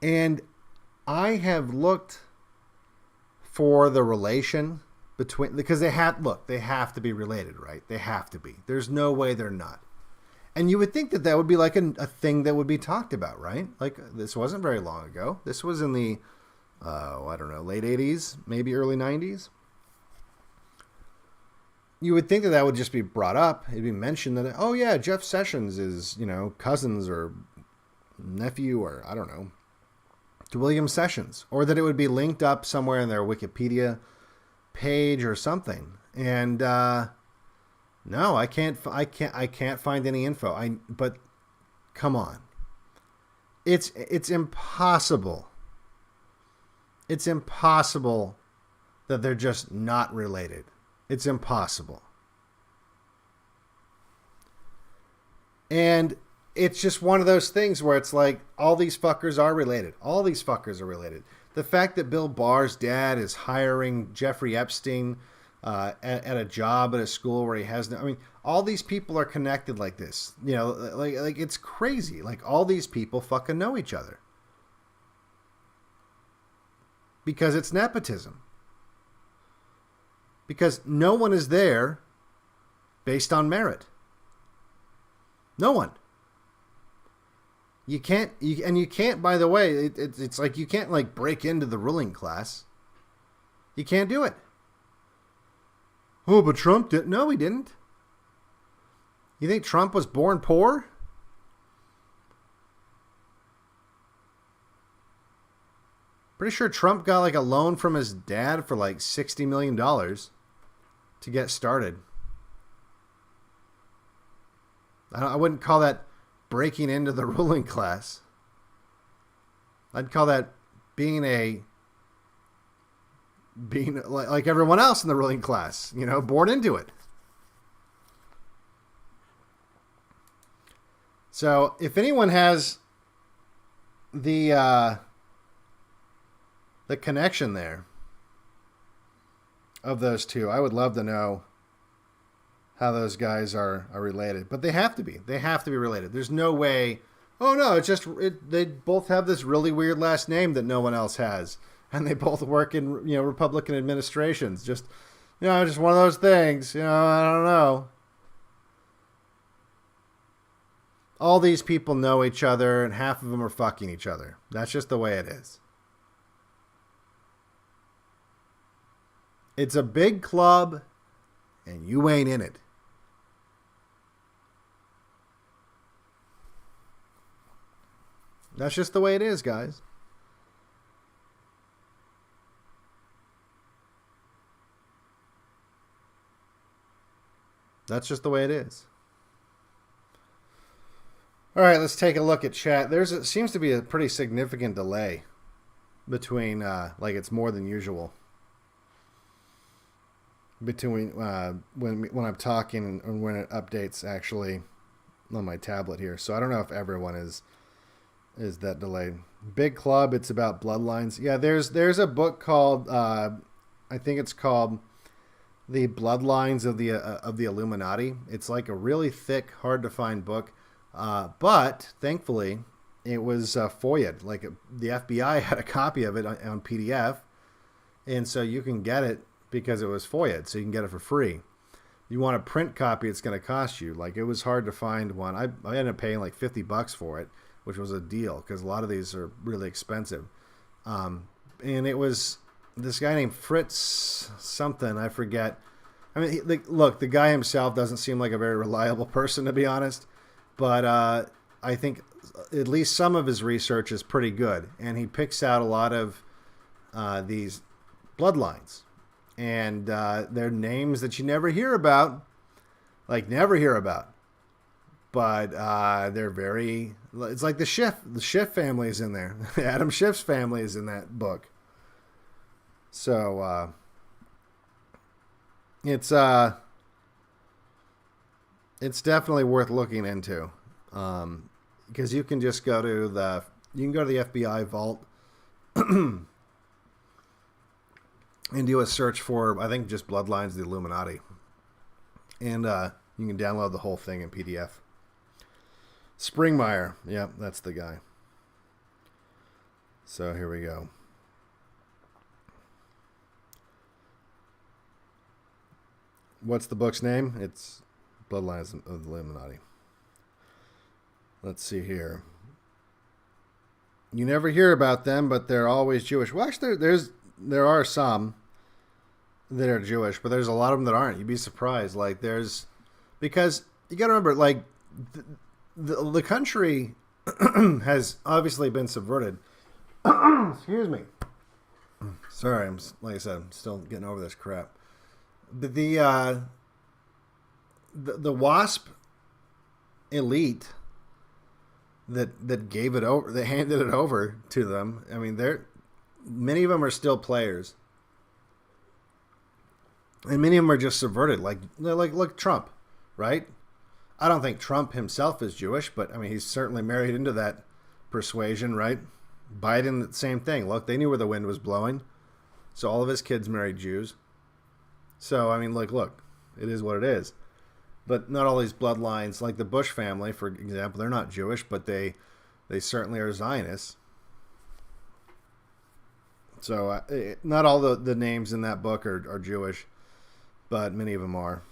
S1: And I have looked for the relation between, because they have to be related, right? They have to be. There's no way they're not. And you would think that would be like a thing that would be talked about, right? Like, this wasn't very long ago. This was in the, I don't know, late 80s, maybe early 90s. You would think that would just be brought up. It'd be mentioned that, oh yeah, Jeff Sessions is, cousins or nephew or, I don't know, to William Sessions. Or that it would be linked up somewhere in their Wikipedia page or something. And, no, I can't find any info. But come on. It's impossible. It's impossible that they're just not related. It's impossible. And it's just one of those things where it's like, all these fuckers are related. All these fuckers are related. The fact that Bill Barr's dad is hiring Jeffrey Epstein at a job at a school where he has no, I mean, all these people are connected like this. Like it's crazy. Like, all these people fucking know each other. Because it's nepotism. Because no one is there based on merit. No one. You can't, by the way, it's like you can't like break into the ruling class. You can't do it. Oh, but Trump didn't. No, he didn't. You think Trump was born poor? Pretty sure Trump got like a loan from his dad for like $60 million to get started. I wouldn't call that breaking into the ruling class. I'd call that being like everyone else in the ruling class, born into it. So if anyone has the connection there of those two, I would love to know how those guys are related. But they have to be. They have to be related. There's no way, oh no, it's just, they both have this really weird last name that no one else has. And they both work in, Republican administrations. Just, just one of those things. I don't know. All these people know each other, and half of them are fucking each other. That's just the way it is. It's a big club, and you ain't in it. That's just the way it is, guys. That's just the way it is. All right, let's take a look at chat. Seems to be a pretty significant delay between, like it's more than usual, between when I'm talking and when it updates actually on my tablet here. So I don't know if everyone is that delayed. Big Club, it's about bloodlines. Yeah, there's a book called, I think it's called The Bloodlines of the Illuminati. It's like a really thick, hard to find book. But thankfully it was FOIA'd. Like the FBI had a copy of it on PDF. And so you can get it because it was FOIA'd. So you can get it for free. You want a print copy, it's going to cost you. Like, it was hard to find one. I ended up paying like $50 for it, which was a deal because a lot of these are really expensive. And it was this guy named Fritz something, I forget. I mean, look, the guy himself doesn't seem like a very reliable person, to be honest. But I think at least some of his research is pretty good. And he picks out a lot of these bloodlines. And they're names that you never hear about. Like, never hear about. But they're very... It's like the Schiff. The Schiff family is in there. Adam Schiff's family is in that book. So, it's definitely worth looking into. Because you can just go to the FBI vault and do a search for, I think, just Bloodlines of the Illuminati. And you can download the whole thing in PDF. Springmeyer. Yep, that's the guy. So here we go. What's the book's name? It's Bloodlines of the Illuminati. Let's see here. You never hear about them, but they're always Jewish. Well, actually, there are some that are Jewish, but there's a lot of them that aren't. You'd be surprised. Like because you got to remember, like the country has obviously been subverted. Excuse me. Sorry, like I said, I'm still getting over this crap. But the WASP elite that gave it over, that handed it over to them. I mean, many of them are still players, and many of them are just subverted. Like Trump, right? I don't think Trump himself is Jewish, but I mean, he's certainly married into that persuasion, right? Biden, the same thing. Look, they knew where the wind was blowing, so all of his kids married Jews. So I mean, look, it is what it is. But not all these bloodlines, like the Bush family, for example, they're not Jewish, but they certainly are Zionists. So not all the names in that book are Jewish, but many of them are.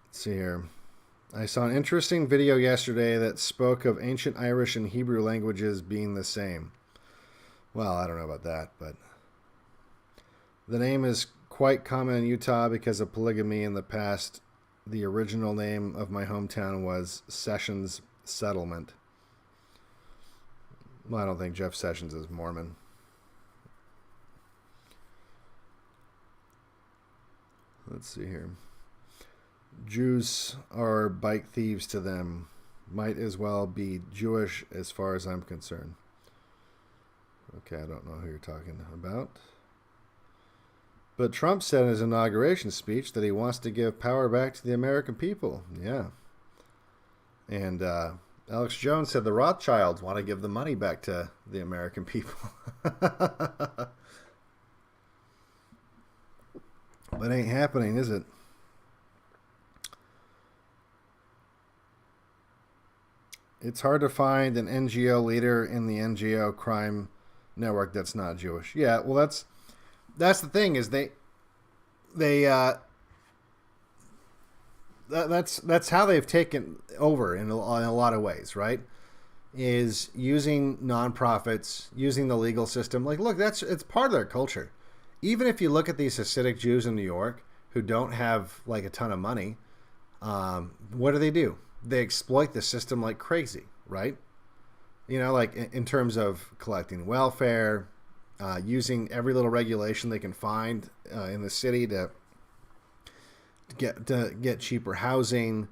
S1: Let's see here. I saw an interesting video yesterday that spoke of ancient Irish and Hebrew languages being the same. Well, I don't know about that, but the name is quite common in Utah because of polygamy in the past. The original name of my hometown was Sessions Settlement. Well, I don't think Jeff Sessions is Mormon. Let's see here. Jews are bike thieves to them. Might as well be Jewish as far as I'm concerned. Okay, I don't know who you're talking about. But Trump said in his inauguration speech that he wants to give power back to the American people. Yeah. And Alex Jones said the Rothschilds want to give the money back to the American people. But ain't happening, is it? It's hard to find an NGO leader in the NGO crime network that's not Jewish. Yeah, well, that's the thing, is that's how they've taken over in a lot of ways, right? Is using nonprofits, using the legal system. Like, look, it's part of their culture. Even if you look at these Hasidic Jews in New York who don't have like a ton of money, what do? They exploit the system like crazy, right? You know, like in terms of collecting welfare, using every little regulation they can find in the city to get cheaper housing,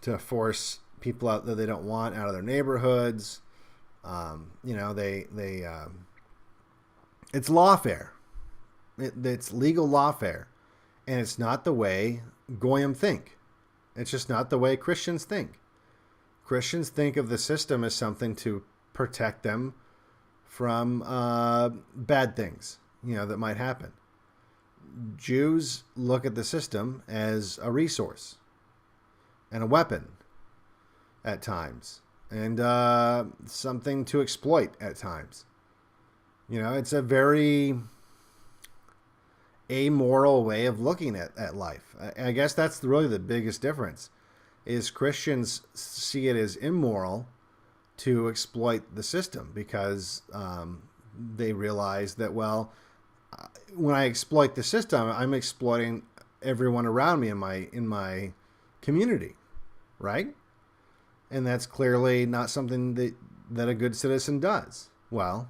S1: to force people out that they don't want out of their neighborhoods. You know, it's lawfare. It's legal lawfare, and it's not the way Goyim think. It's just not the way Christians think. Christians think of the system as something to protect them from bad things, you know, that might happen. Jews look at the system as a resource and a weapon at times, and something to exploit at times. You know, it's a very amoral way of looking at life. I guess that's really the biggest difference, is Christians see it as immoral to exploit the system because they realize that, well, when I exploit the system, I'm exploiting everyone around me in my community, right? And that's clearly not something that a good citizen does. Well,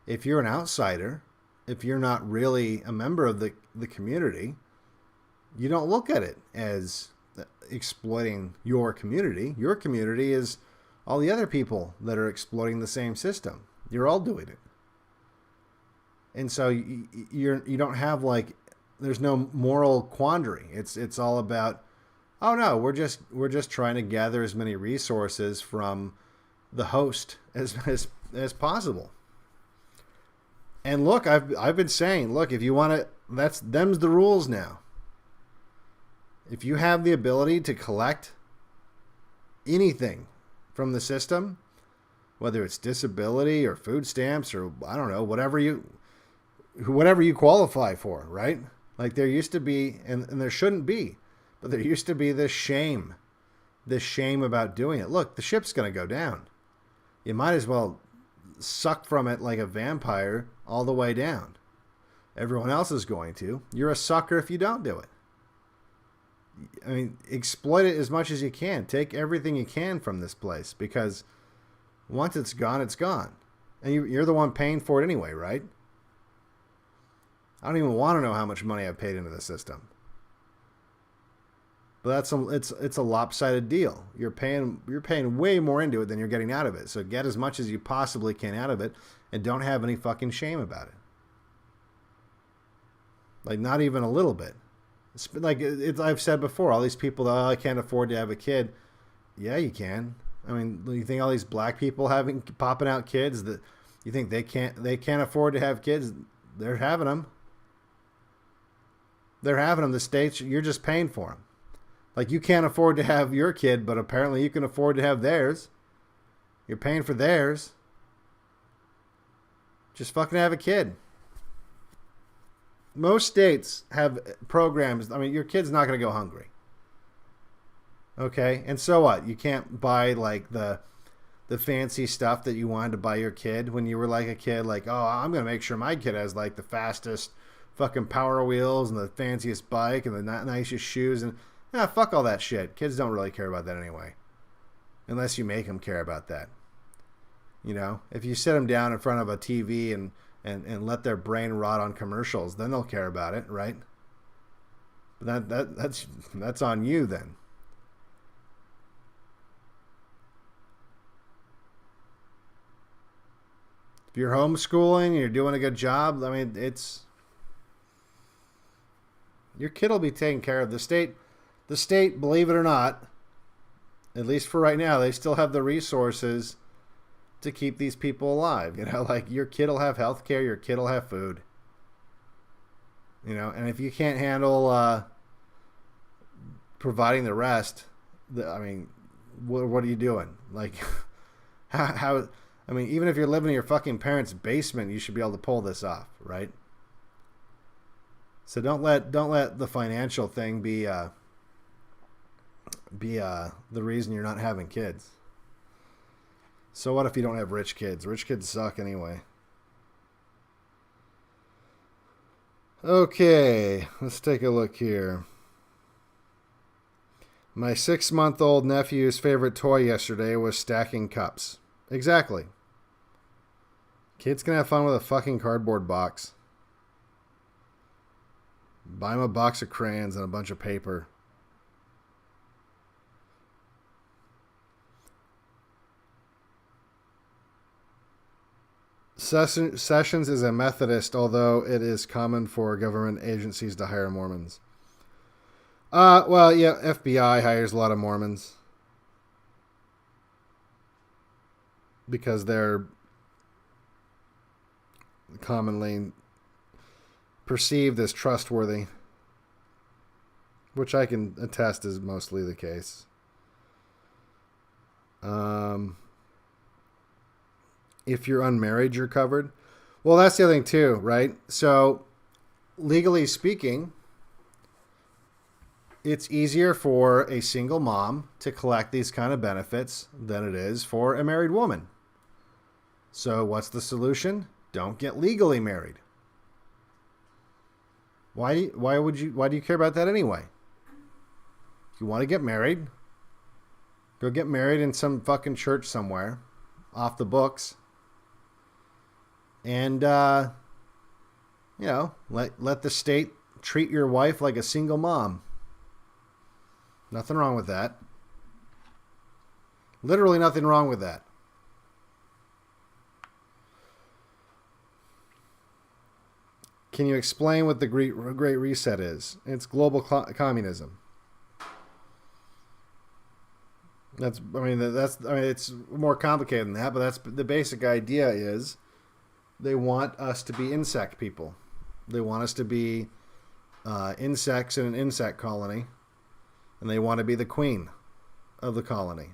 S1: if you're an outsider, if you're not really a member of the community, you don't look at it as exploiting your community. Your community is all the other people that are exploiting the same system. You're all doing it. And so you don't have, like, there's no moral quandary. It's all about, oh no, we're just trying to gather as many resources from the host as possible. And look, I've been saying, look, if you want to, them's the rules now. If you have the ability to collect anything from the system, whether it's disability or food stamps or I don't know, whatever you qualify for, right? Like there used to be, and there shouldn't be, but there used to be this shame about doing it. Look, the ship's going to go down. You might as well suck from it like a vampire all the way down. Everyone else is going to. You're a sucker if you don't do it. I mean, exploit it as much as you can. Take everything you can from this place, because once it's gone, it's gone. And you're the one paying for it anyway, right? I don't even want to know how much money I've paid into the system. But it's a lopsided deal. You're paying way more into it than you're getting out of it. So get as much as you possibly can out of it, and don't have any fucking shame about it. Like, not even a little bit. I've said before, all these people, oh, I can't afford to have a kid. Yeah, you can. I mean, you think all these black people popping out kids, that you think they can't afford to have kids? They're having them. They're having them. The states, you're just paying for them. Like, you can't afford to have your kid, but apparently you can afford to have theirs. You're paying for theirs. Just fucking have a kid. Most states have programs. I mean, your kid's not going to go hungry. Okay? And so what? You can't buy, like, the fancy stuff that you wanted to buy your kid when you were, like, a kid. Like, oh, I'm going to make sure my kid has, like, the fastest fucking Power Wheels and the fanciest bike and the nicest shoes. And, fuck all that shit. Kids don't really care about that anyway. Unless you make them care about that. You know? If you sit them down in front of a TV and let their brain rot on commercials, then they'll care about it, right? But that's on you then. If you're homeschooling and you're doing a good job, I mean, your kid will be taken care of. The state, believe it or not, at least for right now, they still have the resources to keep these people alive. You know, like, your kid will have health care, your kid will have food. You know, and if you can't handle providing the rest, I mean, what are you doing? Like, how I mean, even if you're living in your fucking parents' basement, you should be able to pull this off, right? So don't let the financial thing be the reason you're not having kids. So what if you don't have rich kids? Rich kids suck anyway. Okay, let's take a look here. My 6-month-old nephew's favorite toy yesterday was stacking cups. Exactly. Kids can have fun with a fucking cardboard box. Buy him a box of crayons and a bunch of paper. Sessions is a Methodist, although it is common for government agencies to hire Mormons. Well, yeah, FBI hires a lot of Mormons because they're commonly perceived as trustworthy, which I can attest is mostly the case. If you're unmarried, you're covered. Well, that's the other thing too, right? So, legally speaking, it's easier for a single mom to collect these kind of benefits than it is for a married woman. So, what's the solution? Don't get legally married. Why do you care about that anyway? If you want to get married, go get married in some fucking church somewhere, off the books. And, let the state treat your wife like a single mom. Nothing wrong with that. Literally nothing wrong with that. Can you explain what the Great Reset is? It's global communism. It's more complicated than that, but that's the basic idea is they want us to be insect people. They want us to be insects in an insect colony, and they want to be the queen of the colony.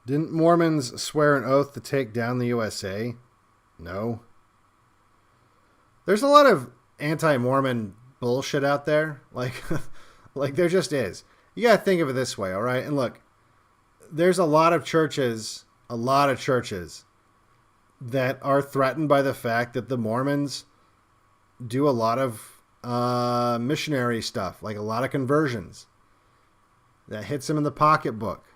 S1: Didn't Mormons swear an oath to take down the USA? No. There's a lot of anti-Mormon bullshit out there. Like, like there just is. You got to think of it this way, all right? And look, there's a lot of churches that are threatened by the fact that the Mormons do a lot of missionary stuff, like a lot of conversions. That hits them in the pocketbook.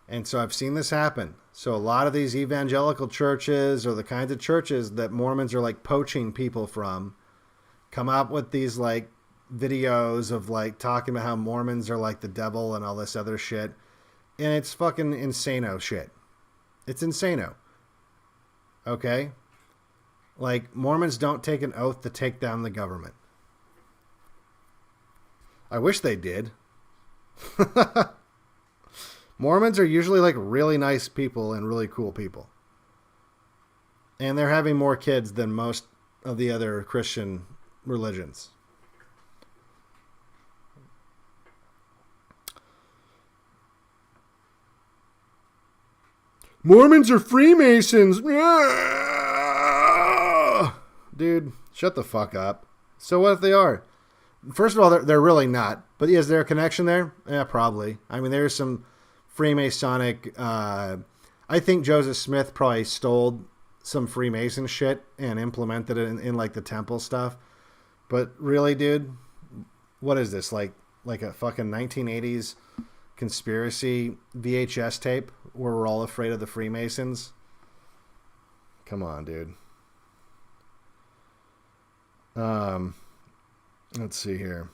S1: And so I've seen this happen. So a lot of these evangelical churches, or the kinds of churches that Mormons are like poaching people from, come out with these like videos of like talking about how Mormons are like the devil and all this other shit. And it's fucking insano shit. It's insano. Okay? Like, Mormons don't take an oath to take down the government. I wish they did. Mormons are usually like really nice people and really cool people. And they're having more kids than most of the other Christian religions. Mormons are Freemasons. Dude, shut the fuck up. So what if they are? First of all, they're really not. But is there a connection there? Yeah, probably. I mean, there's some Freemasonic... I think Joseph Smith probably stole some Freemason shit and implemented it in like the temple stuff. But really, dude, what is this? Like a fucking 1980s conspiracy VHS tape where we're all afraid of the Freemasons? Come on, dude. Let's see here.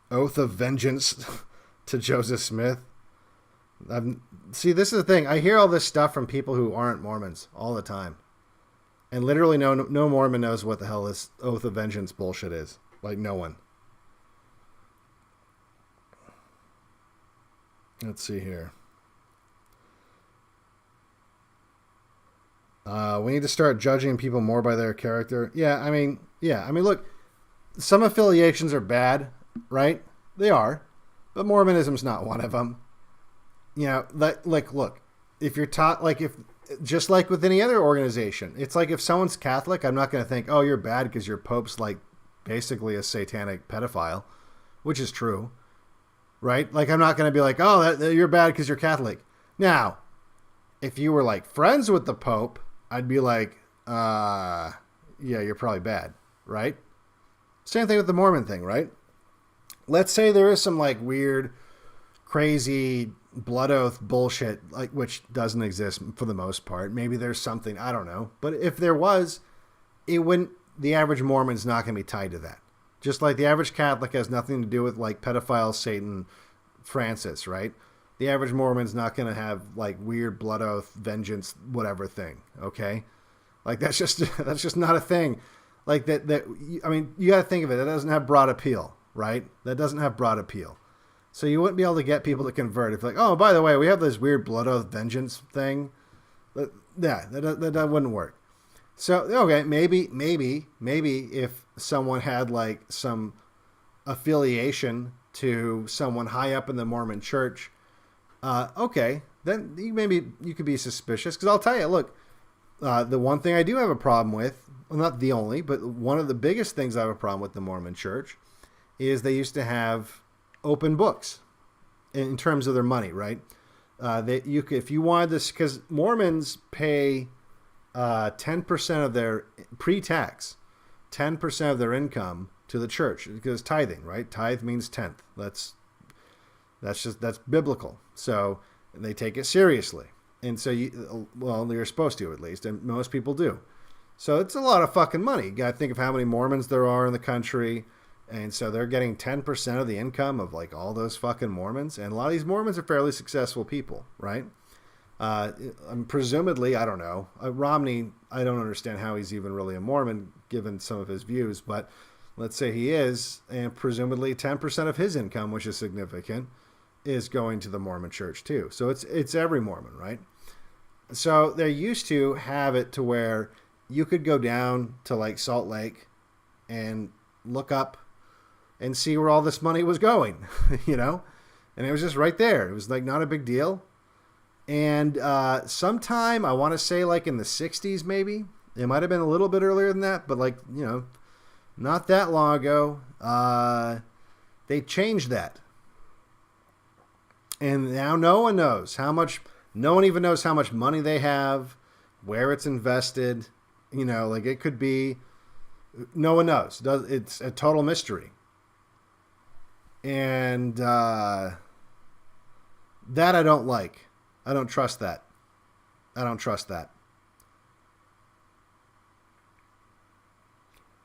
S1: Oath of vengeance to Joseph Smith. See, this is the thing. I hear all this stuff from people who aren't Mormons all the time. And literally no Mormon knows what the hell this oath of vengeance bullshit is. Like, no one. Let's see here. We need to start judging people more by their character. Yeah, I mean, look, some affiliations are bad, right? They are. But Mormonism's not one of them. You know, like, look, if you're taught, like, if, just like with any other organization, it's like if someone's Catholic, I'm not going to think, oh, you're bad because your Pope's, like, basically a satanic pedophile, which is true, right? Like, I'm not going to be like, oh, you're bad because you're Catholic. Now, if you were, like, friends with the Pope, I'd be like, yeah, you're probably bad, right? Same thing with the Mormon thing, right? Let's say there is some, like, weird, crazy blood oath bullshit, like, which doesn't exist for the most part. Maybe there's something, I don't know. But if there was, it wouldn't, the average Mormon's not going to be tied to that. Just like the average Catholic has nothing to do with, like, pedophile Satan Francis, right? The average Mormon's not going to have, like, weird blood oath, vengeance, whatever thing, okay? Like, that's just not a thing. Like, I mean, you got to think of it. That doesn't have broad appeal, right? That doesn't have broad appeal. So you wouldn't be able to get people to convert. If like, oh, by the way, we have this weird blood oath vengeance thing. Yeah, that wouldn't work. So, okay, maybe if someone had like some affiliation to someone high up in the Mormon church, okay, then maybe you could be suspicious. Because I'll tell you, look, the one thing I do have a problem with, well, not the only, but one of the biggest things I have a problem with the Mormon church is they used to have open books in terms of their money, right? That you could, if you wanted this, because Mormons pay 10% of their pre-tax, 10% of their income to the church, because tithing, right? Tithe means tenth. That's biblical. So they take it seriously, and so you're supposed to, at least, and most people do. So it's a lot of fucking money. You got to think of how many Mormons there are in the country. And so they're getting 10% of the income of like all those fucking Mormons. And a lot of these Mormons are fairly successful people, right? Presumably, I don't know. Romney, I don't understand how he's even really a Mormon given some of his views. But let's say he is. And presumably 10% of his income, which is significant, is going to the Mormon church too. So it's every Mormon, right? So they used to have it to where you could go down to like Salt Lake and look up and see where all this money was going, you know? And it was just right there. It was like not a big deal. And sometime, I want to say like in the 60s maybe, It might have been a little bit earlier than that, but like, not that long ago, they changed that. And now no one knows how much, no one even knows how much money they have, where it's invested. Like it could be, no one knows. It's a total mystery. And that I don't like. I don't trust that.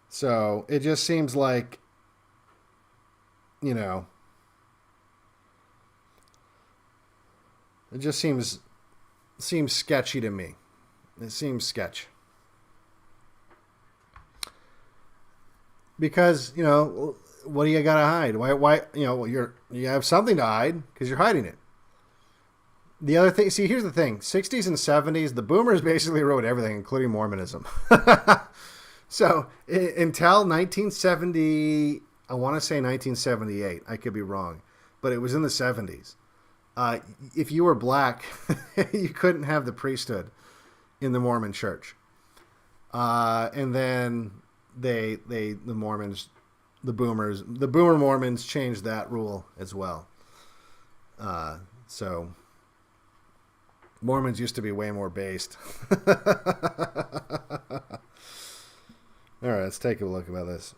S1: So it just seems like, it just seems sketchy to me. It seems sketch. Because, what do you got to hide? Why, you have something to hide because you're hiding it. The other thing, see, here's the thing. 60s and 70s, the boomers basically wrote everything, including Mormonism. So until 1970, I want to say 1978. I could be wrong, but it was in the 70s. If you were black, you couldn't have the priesthood in the Mormon church. And then the boomer Mormons changed that rule as well. So Mormons used to be way more based. All right, let's take a look about this.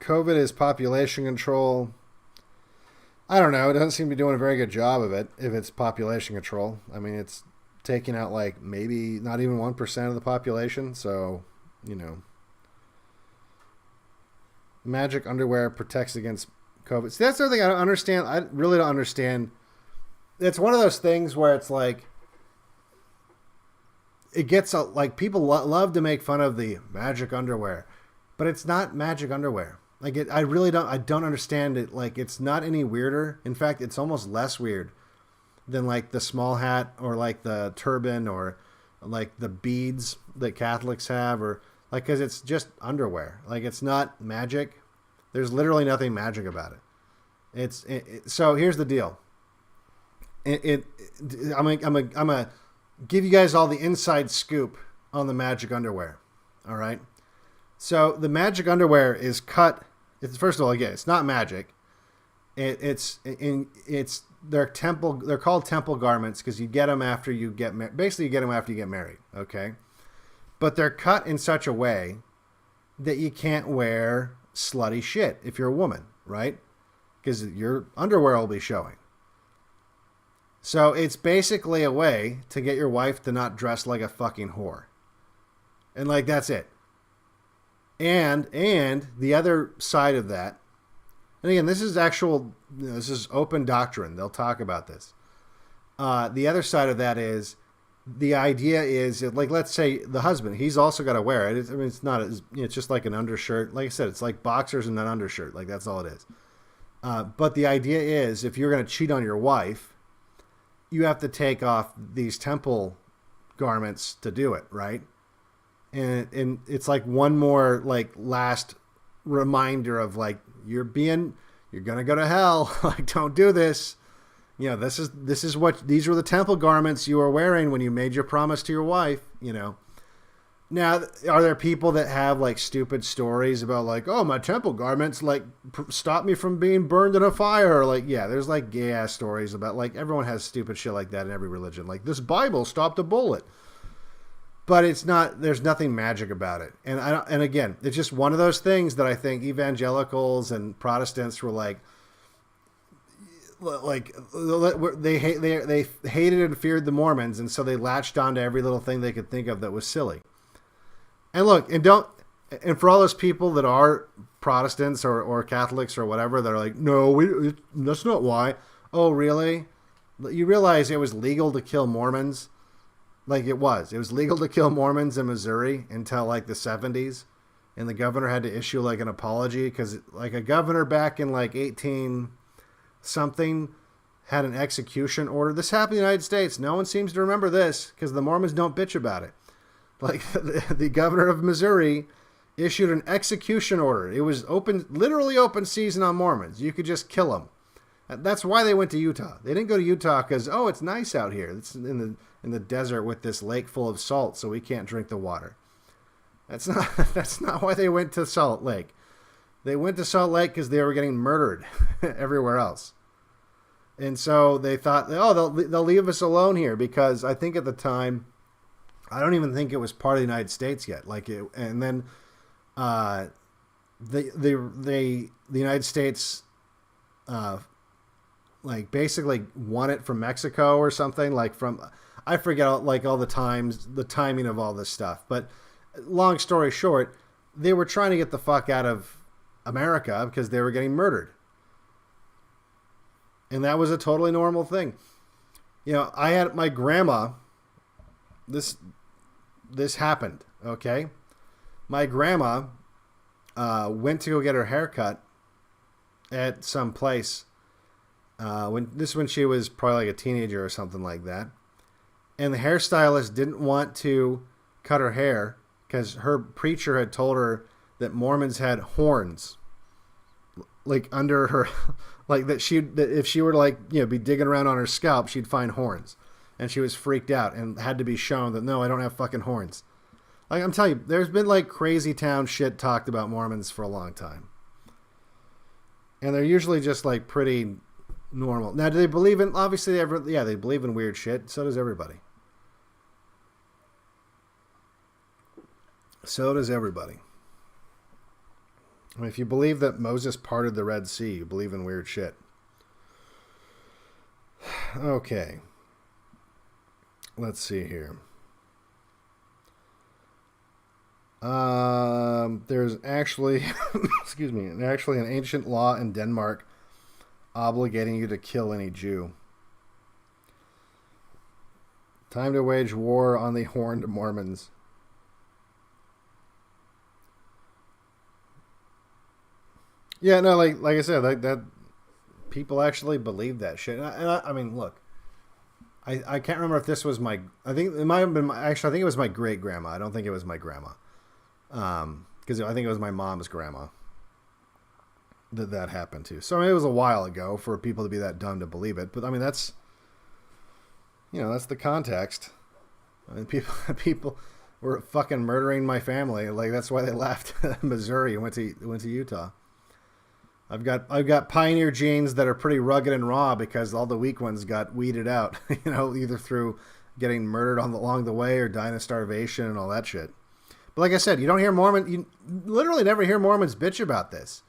S1: COVID is population control. I don't know. It doesn't seem to be doing a very good job of it if it's population control. I mean, it's taking out like maybe not even 1% of the population. So, magic underwear protects against COVID. See, that's the other thing I don't understand. I really don't understand. It's one of those things where it's like, it gets like people love to make fun of the magic underwear, but it's not magic underwear. Like I don't understand it. Like it's not any weirder. In fact, it's almost less weird than like the small hat or like the turban or like the beads that Catholics have, or like, cause it's just underwear. Like it's not magic. There's literally nothing magic about it. So here's the deal. I'm gonna give you guys all the inside scoop on the magic underwear. All right. So the magic underwear is cut. First of all, again, it's not magic. They're called temple garments because you get them after you get married. Basically, you get them after you get married. Okay. But they're cut in such a way that you can't wear slutty shit if you're a woman, right? Because your underwear will be showing. So it's basically a way to get your wife to not dress like a fucking whore. And like, that's it. And the other side of that, and again, this is this is open doctrine. They'll talk about this. The other side of that is, the idea is, like, let's say the husband, he's also got to wear it. It's just like an undershirt. Like I said, it's like boxers and an undershirt. Like, that's all it is. But the idea is, if you're going to cheat on your wife, you have to take off these temple garments to do it, right? And it's like one more like last reminder of like, you're going to go to hell. Like, don't do this. These were the temple garments you were wearing when you made your promise to your wife, Now, are there people that have like stupid stories about like, oh, my temple garments like stop me from being burned in a fire? Or like, yeah, there's like gay ass stories about like, everyone has stupid shit like that in every religion. Like, this Bible stopped a bullet. But it's not, there's nothing magic about it. And again, it's just one of those things that I think evangelicals and Protestants were like they hated and feared the Mormons, and so they latched onto every little thing they could think of that was silly. And look, and for all those people that are Protestants or Catholics or whatever, they're like, no, that's not why. Oh, really? You realize it was legal to kill Mormons? Like, it was legal to kill Mormons in Missouri until like the 70s, and the governor had to issue like an apology because like a governor back in like 18 something had an execution order. This happened in the United States. No one seems to remember this because the Mormons don't bitch about it. Like, the governor of Missouri issued an execution order. It was literally open season on Mormons. You could just kill them. That's why they went to Utah. They didn't go to Utah because, oh, it's nice out here. It's in the desert with this lake full of salt, so we can't drink the water. That's not why they went to Salt Lake. They went to Salt Lake because they were getting murdered everywhere else. And so they thought, oh, they'll leave us alone here, because I think at the time, I don't even think it was part of the United States yet. And then the United States basically won it from Mexico or something, I forget all the timing of all this stuff. But long story short, they were trying to get the fuck out of America because they were getting murdered. And that was a totally normal thing. I had my grandma, this happened, okay? My grandma went to go get her haircut at some place when she was probably like a teenager or something like that. And the hairstylist didn't want to cut her hair because her preacher had told her that Mormons had horns, under her, that if she were to be digging around on her scalp, she'd find horns. And she was freaked out and had to be shown that, no, I don't have fucking horns. I'm telling you, there's been crazy town shit talked about Mormons for a long time. And they're usually just pretty normal. Now, do they believe in, obviously, they believe in weird shit. So does everybody. So does everybody. I mean, if you believe that Moses parted the Red Sea, you believe in weird shit. Okay. Let's see here. There's actually, excuse me, an ancient law in Denmark obligating you to kill any Jew. Time to wage war on the horned Mormons. Yeah, no, like I said, that people actually believe that shit. And I mean, look, I can't remember if this was I think it might have been I think it was my great grandma. I don't think it was my grandma, because I think it was my mom's grandma that happened to. So I mean, it was a while ago for people to be that dumb to believe it. But I mean, that's the context. I mean, people were fucking murdering my family. That's why they left Missouri and went to Utah. I've got pioneer genes that are pretty rugged and raw because all the weak ones got weeded out, either through getting murdered along the way or dying of starvation and all that shit. But like I said, you literally never hear Mormons bitch about this,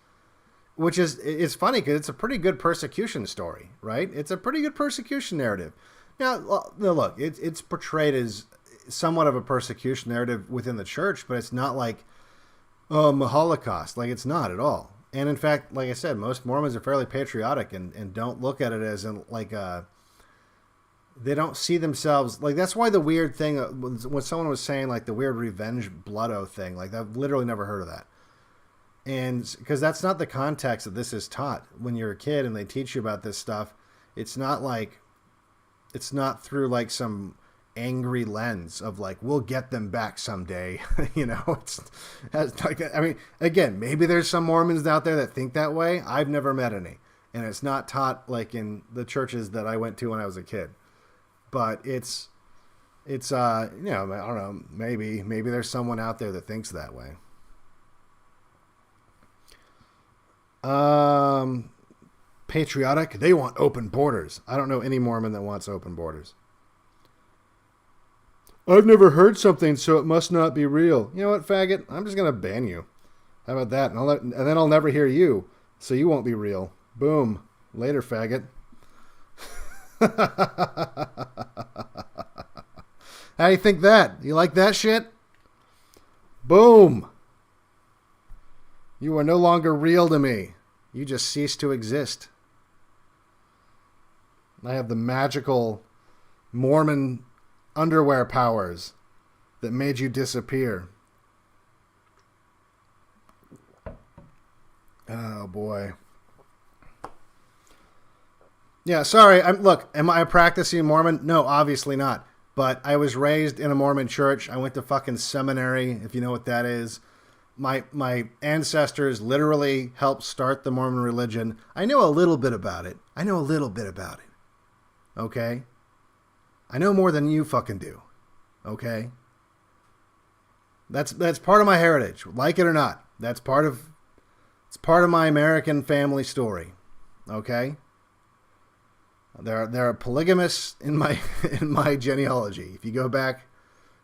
S1: which it's funny because it's a pretty good persecution story, right? It's a pretty good persecution narrative. Now, look, it's portrayed as somewhat of a persecution narrative within the church, but it's not like a Holocaust. It's not at all. And in fact, like I said, most Mormons are fairly patriotic and don't look at it as they don't see themselves that's why the weird thing when someone was saying the weird revenge blood oath thing, I've literally never heard of that. And because that's not the context that this is taught when you're a kid and they teach you about this stuff. It's not through some angry lens of we'll get them back someday. I mean, again, maybe there's some Mormons out there that think that way. I've never met any, and it's not taught in the churches that I went to when I was a kid. But it's I don't know, maybe there's someone out there that thinks that way. Patriotic, they want open borders. I don't know any Mormon that wants open borders. I've never heard something, so it must not be real. You know what, faggot? I'm just going to ban you. How about that? And then I'll never hear you, so you won't be real. Boom. Later, faggot. How do you think that? You like that shit? Boom. You are no longer real to me. You just cease to exist. I have the magical Mormon underwear powers that made you disappear. Oh boy. Yeah, sorry. Am I a practicing Mormon? No, obviously not. But I was raised in a Mormon church. I went to fucking seminary, if you know what that is. my ancestors literally helped start the Mormon religion. I know a little bit about it. Okay? I know more than you fucking do. Okay? That's part of my heritage, like it or not. It's part of my American family story. Okay? There are polygamists in my genealogy. If you go back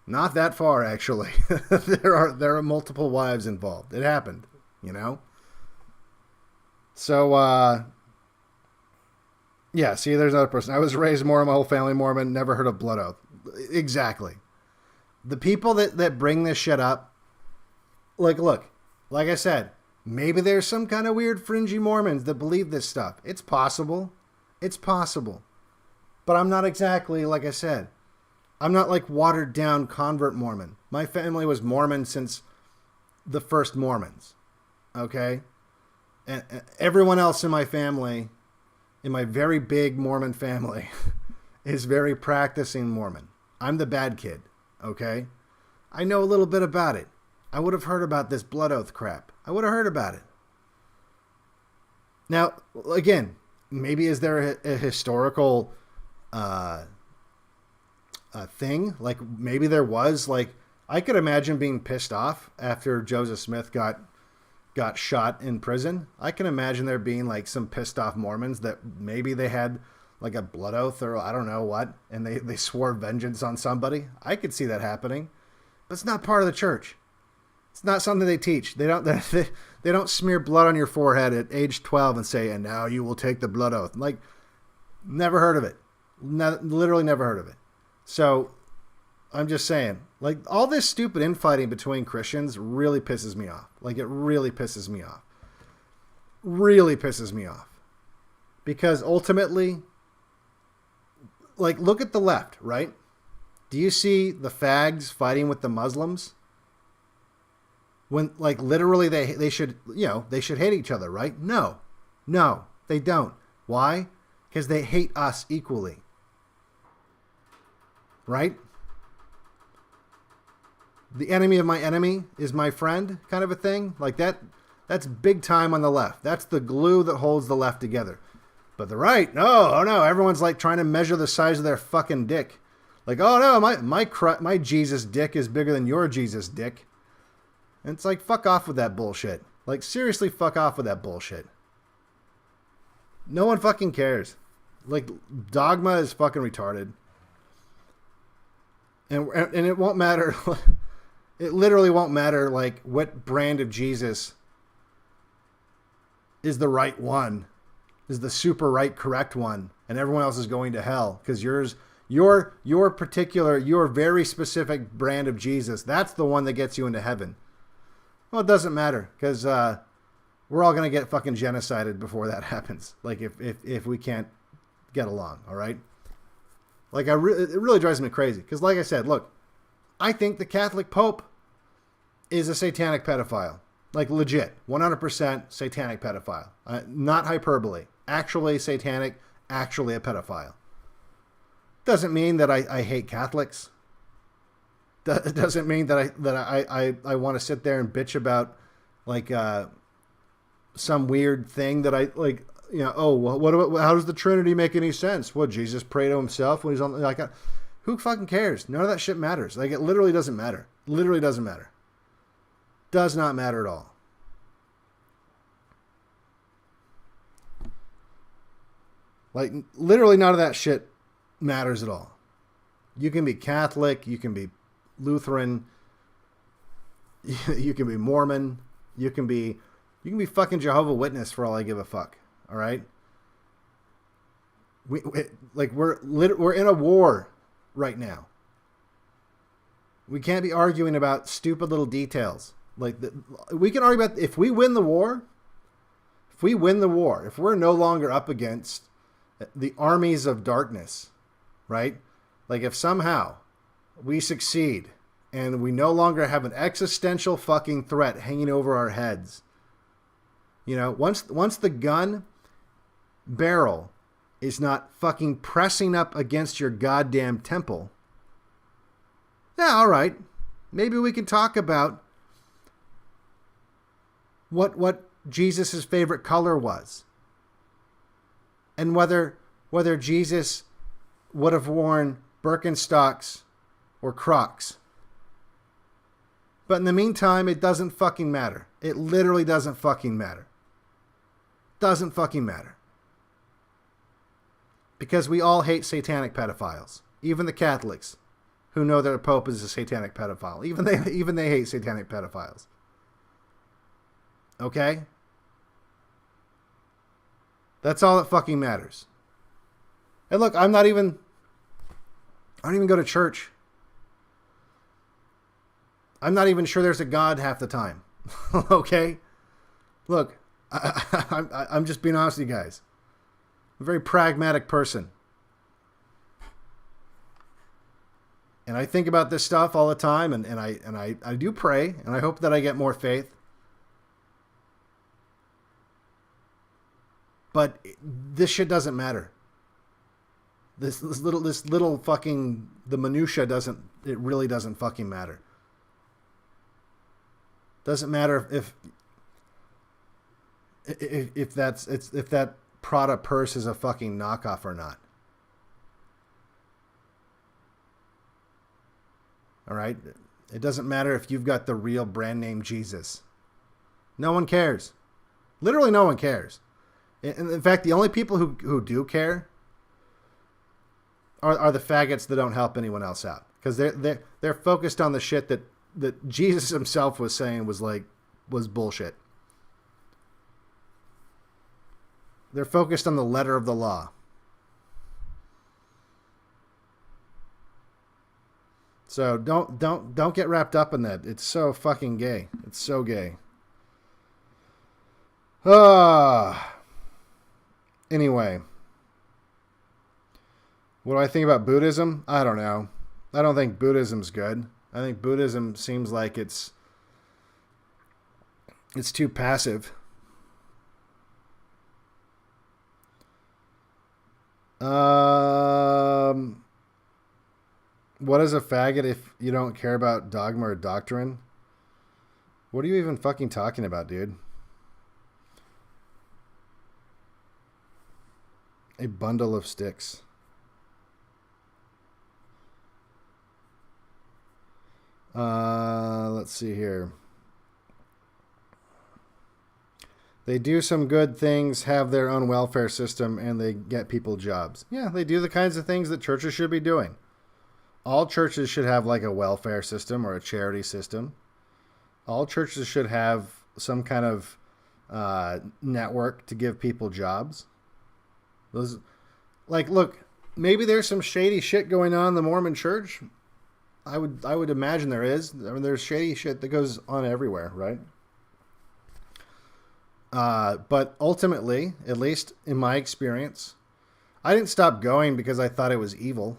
S1: not that far, actually, there are multiple wives involved. It happened, you know. So yeah. See, there's another person. I was raised Mormon, my whole family Mormon. Never heard of blood oath. Exactly. The people that bring this shit up, like I said, maybe there's some kind of weird fringy Mormons that believe this stuff. It's possible. But I'm not exactly, like I said, I'm not like watered down convert Mormon. My family was Mormon since the first Mormons. Okay? And everyone else in my family, in my very big Mormon family, is very practicing Mormon. I'm the bad kid. Okay? I know a little bit about it. I would have heard about this blood oath crap. I would have heard about it. Now, again, maybe is there a historical thing? Like maybe there was. Like I could imagine being pissed off after Joseph Smith got shot in prison. I can imagine there being like some pissed off Mormons that maybe they had like a blood oath or I don't know what, and they swore vengeance on somebody. I could see that happening, but it's not part of the church. It's not something they teach. They don't smear blood on your forehead at age 12 and say, and now you will take the blood oath. Like, never heard of it. Literally never heard of it. So, I'm just saying, like, all this stupid infighting between Christians really pisses me off. Like, it really pisses me off. Really pisses me off. Because ultimately, like, look at the left, right? Do you see the fags fighting with the Muslims? When, like, literally they should, they should hate each other, right? No, they don't. Why? Because they hate us equally. Right? The enemy of my enemy is my friend kind of a thing. Like that's big time on the left. That's the glue that holds the left together. But the right, no, everyone's like trying to measure the size of their fucking dick. Like, oh no, my Jesus dick is bigger than your Jesus dick. And it's like, fuck off with that bullshit. Like, seriously, fuck off with that bullshit. No one fucking cares. Like, dogma is fucking retarded. And it won't matter. It literally won't matter, like, what brand of Jesus is the right one, is the super right correct one, and everyone else is going to hell. Because your very specific brand of Jesus, that's the one that gets you into heaven. Well, it doesn't matter, because we're all going to get fucking genocided before that happens. Like, if we can't get along, all right? Like, it really drives me crazy. Because, like I said, look, I think the Catholic Pope is a satanic pedophile. Like, legit. 100% satanic pedophile. Not hyperbole. Actually satanic, actually a pedophile. Doesn't mean that I hate Catholics. It doesn't mean that I want to sit there and bitch about like some weird thing that I like. How does the Trinity make any sense? What, Jesus pray to himself when he's on like who fucking cares? None of that shit matters. Like, it literally doesn't matter. Literally doesn't matter. Does not matter at all. Like, literally none of that shit matters at all. You can be Catholic, you can be Lutheran, you can be Mormon, you can be fucking Jehovah's Witness for all I give a fuck. All right? We're in a war right now. We can't be arguing about stupid little details. We can argue about if we win the war, if we're no longer up against the armies of darkness, right? Like, if somehow we succeed and we no longer have an existential fucking threat hanging over our heads, once the gun barrel is not fucking pressing up against your goddamn temple, yeah, all right. Maybe we can talk about what Jesus' favorite color was, and whether Jesus would have worn Birkenstocks or Crocs. But in the meantime, it doesn't fucking matter. It literally doesn't fucking matter. Doesn't fucking matter. Because we all hate satanic pedophiles. Even the Catholics, who know their Pope is a satanic pedophile. Even they hate satanic pedophiles. Okay? That's all that fucking matters. And look, I don't even go to church. I'm not even sure there's a God half the time. Okay? Look, I'm just being honest with you guys. I'm a very pragmatic person. And I think about this stuff all the time, and I do pray, and I hope that I get more faith. But this shit doesn't matter. This little fucking, the minutia it really doesn't fucking matter. Doesn't matter if that Prada purse is a fucking knockoff or not. All right? It doesn't matter if you've got the real brand name Jesus. No one cares. Literally no one cares. In fact, the only people who do care are the faggots that don't help anyone else out. Because they're focused on the shit that Jesus himself was saying was bullshit. They're focused on the letter of the law. So don't get wrapped up in that. It's so fucking gay. It's so gay. Anyway. What do I think about Buddhism? I don't know. I don't think Buddhism's good. I think Buddhism seems like it's too passive. What is a faggot if you don't care about dogma or doctrine? What are you even fucking talking about, dude? A bundle of sticks. Let's see here. They do some good things, have their own welfare system, and they get people jobs. Yeah, they do the kinds of things that churches should be doing. All churches should have like a welfare system or a charity system. All churches should have some kind of network to give people jobs. Those, like, look, maybe there's some shady shit going on in the Mormon church. I would imagine there is. I mean, there's shady shit that goes on everywhere, right? But ultimately, at least in my experience, I didn't stop going because I thought it was evil.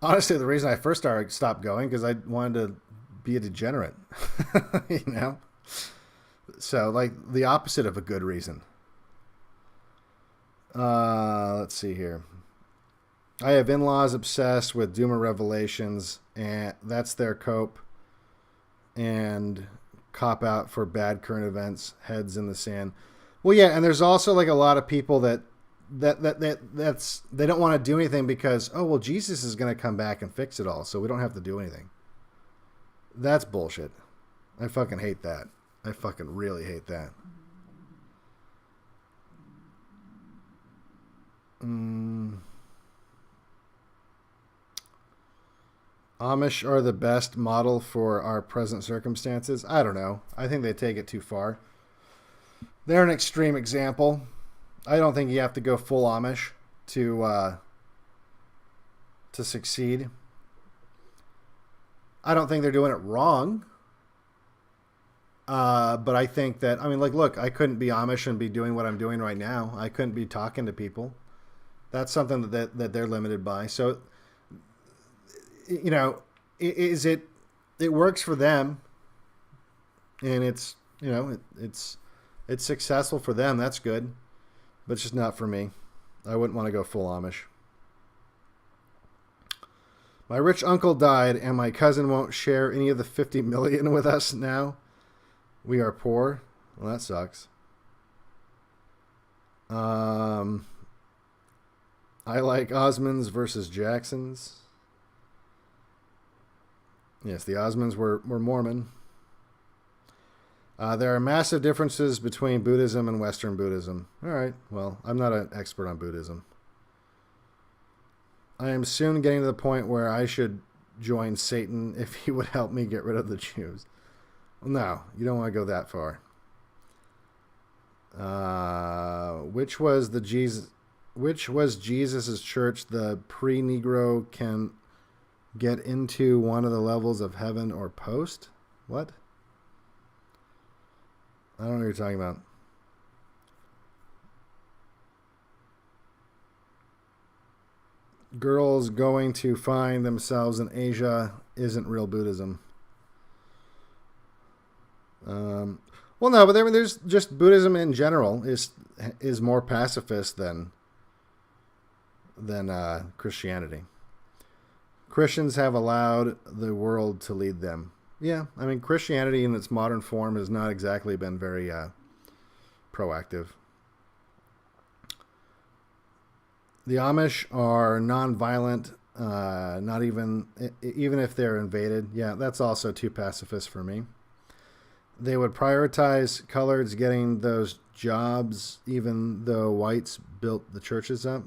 S1: Honestly, the reason I first stopped going because I wanted to be a degenerate, you know? So, like, the opposite of a good reason. Let's see here. I have in-laws obsessed with Doomer Revelations, and that's their cope and cop out for bad current events, heads in the sand. Well, yeah, and there's also like a lot of people that they don't want to do anything because, oh, well, Jesus is going to come back and fix it all, so we don't have to do anything. That's bullshit. I fucking hate that. I fucking really hate that. Amish are the best model for our present circumstances. I don't know. I think they take it too far. They're an extreme example. I don't think you have to go full Amish to succeed. I don't think they're doing it wrong. But I think that, I mean, like, look, I couldn't be Amish and be doing what I'm doing right now. I couldn't be talking to people. That's something that they're limited by. So, you know, it works for them, and it's, you know, it's successful for them. That's good, but it's just not for me. I wouldn't want to go full Amish. My rich uncle died, and my cousin won't share any of the $50 million with us now. We are poor. Well, that sucks. I like Osmonds versus Jacksons. Yes, the Osmonds were Mormon. There are massive differences between Buddhism and Western Buddhism. All right, well, I'm not an expert on Buddhism. I am soon getting to the point where I should join Satan if he would help me get rid of the Jews. Well, no, you don't want to go that far. Which was Jesus's church? The pre-Negro can get into one of the levels of heaven or post? What? I don't know what you're talking about. Girls going to find themselves in Asia isn't real Buddhism. Well, no, but there's just Buddhism in general is more pacifist than Christianity. Christians have allowed the world to lead them. Yeah, I mean, Christianity in its modern form has not exactly been very proactive. The Amish are non-violent, not even if they're invaded. Yeah, that's also too pacifist for me. They would prioritize coloreds getting those jobs, even though whites built the churches up.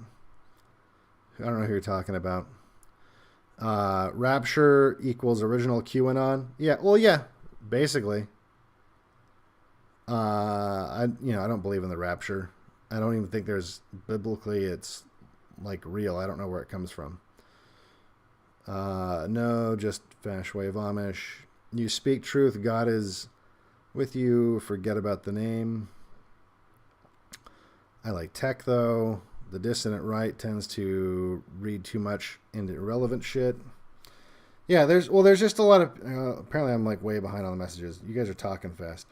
S1: I don't know who you're talking about. Rapture equals original QAnon. Yeah, well, yeah, basically. I don't believe in the rapture. I don't even think there's biblically it's like real. I don't know where it comes from. No, just feng shui of Amish. You speak truth. God is with you. Forget about the name. I like tech though. The dissident right tends to read too much into irrelevant shit. Yeah, there's just a lot of apparently I'm like way behind on the messages. You guys are talking fast.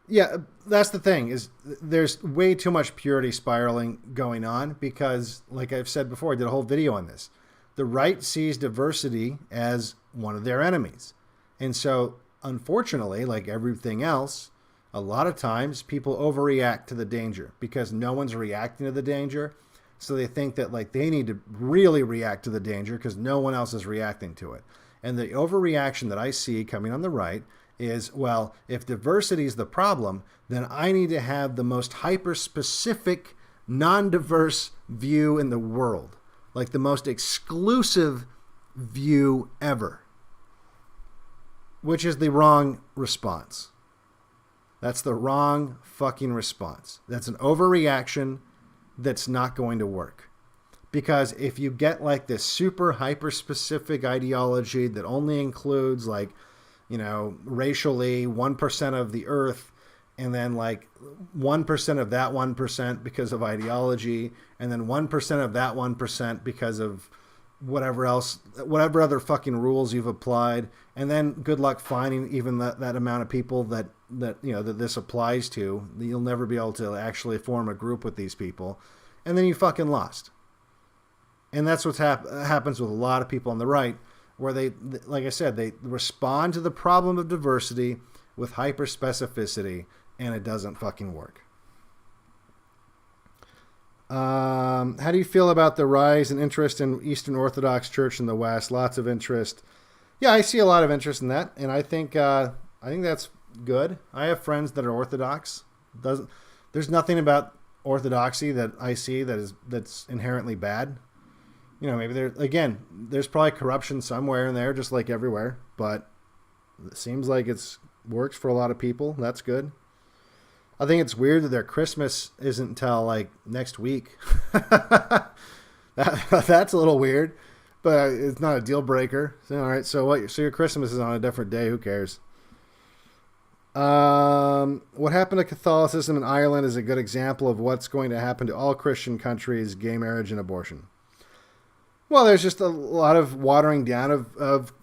S1: Yeah, that's the thing is there's way too much purity spiraling going on because like I've said before, I did a whole video on this. The right sees diversity as one of their enemies. And so unfortunately, like everything else, a lot of times people overreact to the danger because no one's reacting to the danger. So they think that like they need to really react to the danger because no one else is reacting to it. And the overreaction that I see coming on the right is, well, if diversity is the problem, then I need to have the most hyper-specific, non-diverse view in the world. Like the most exclusive view ever. Which is the wrong response. That's the wrong fucking response. That's an overreaction that's not going to work. Because if you get like this super hyper specific ideology that only includes like, racially 1% of the earth and then like 1% of that 1% because of ideology and then 1% of that 1% because of whatever else, whatever other fucking rules you've applied, and then good luck finding even that amount of people that this applies to. You'll never be able to actually form a group with these people, and then you fucking lost. And that's what happens with a lot of people on the right, where they, like I said, they respond to the problem of diversity with hyper specificity, and it doesn't fucking work. How do you feel about the rise in interest in Eastern Orthodox Church in the West? Lots of interest. Yeah, I see a lot of interest in that, and I think that's good. I have friends that are Orthodox. There's nothing about Orthodoxy that I see that's inherently bad. Maybe there's probably corruption somewhere in there, just like everywhere. But it seems like it's works for a lot of people. That's good. I think it's weird that their Christmas isn't until like next week. That's a little weird, but it's not a deal breaker. So, all right, so what? So your Christmas is on a different day. Who cares? What happened to Catholicism in Ireland is a good example of what's going to happen to all Christian countries: gay marriage and abortion. Well, there's just a lot of watering down of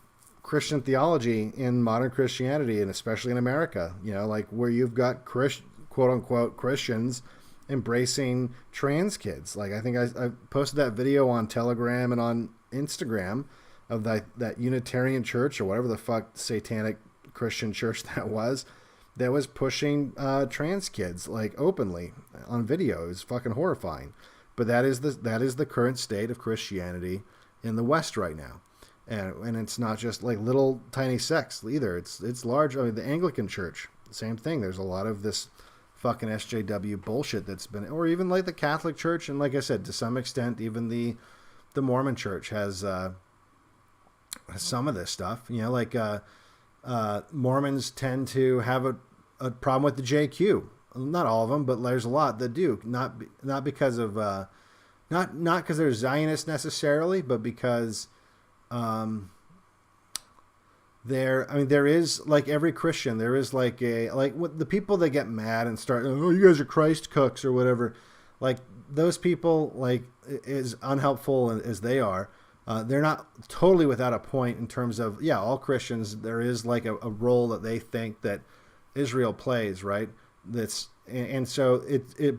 S1: Christian theology in modern Christianity, and especially in America. Like where you've got quote-unquote Christians embracing trans kids. Like I think I posted that video on Telegram and on Instagram of that Unitarian church or whatever the fuck satanic Christian church that was. that was pushing trans kids like openly on video. It was fucking horrifying. But that is the current state of Christianity in the West right now. And it's not just like little tiny sects either. It's large. I mean, the Anglican Church, same thing. There's a lot of this fucking SJW bullshit that's been, or even like the Catholic Church, and like I said, to some extent, even the Mormon Church has some of this stuff. You know, like Mormons tend to have a problem with the JQ. Not all of them, but there's a lot that do. Not because of not because they're Zionists necessarily, but because there is, like every Christian, there is like what the people that get mad and start, oh, you guys are Christ cucks or whatever, like those people, like, as unhelpful as they are, they're not totally without a point in terms of, yeah, all Christians, there is like a role that they think that Israel plays, right? And so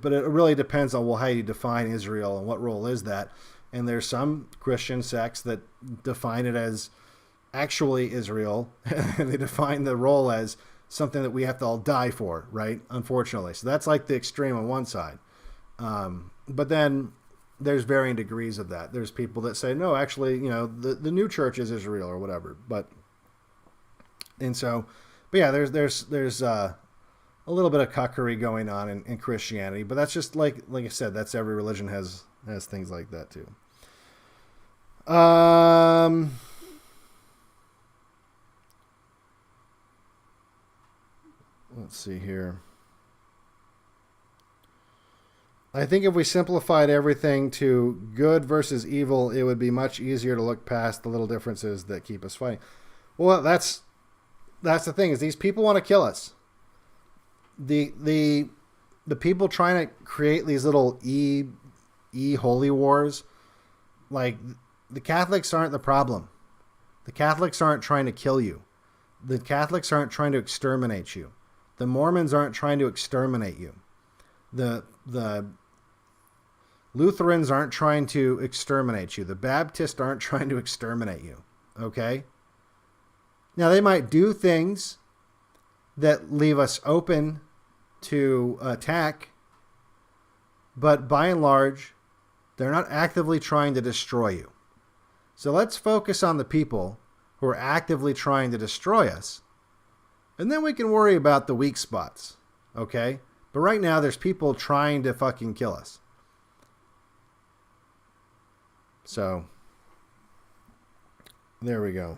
S1: but it really depends on, well, how you define Israel and what role is that. And there's some Christian sects that define it as actually Israel, and they define the role as something that we have to all die for, right? Unfortunately. So that's like the extreme on one side. But then there's varying degrees of that. There's people that say, no, actually, you know, the new church is Israel or whatever. But yeah, there's a little bit of cuckery going on in Christianity, but that's just like I said, that's every religion has things like that too. Let's see here. I think if we simplified everything to good versus evil, it would be much easier to look past the little differences that keep us fighting. Well, that's the thing, is these people want to kill us. The people trying to create these little holy wars, like, the Catholics aren't the problem. The Catholics aren't trying to kill you. The Catholics aren't trying to exterminate you. The Mormons aren't trying to exterminate you. The Lutherans aren't trying to exterminate you. The Baptists aren't trying to exterminate you. Okay? Now, they might do things that leave us open to attack, but by and large, they're not actively trying to destroy you. So let's focus on the people who are actively trying to destroy us, and then we can worry about the weak spots, okay? But right now, there's people trying to fucking kill us. So, there we go.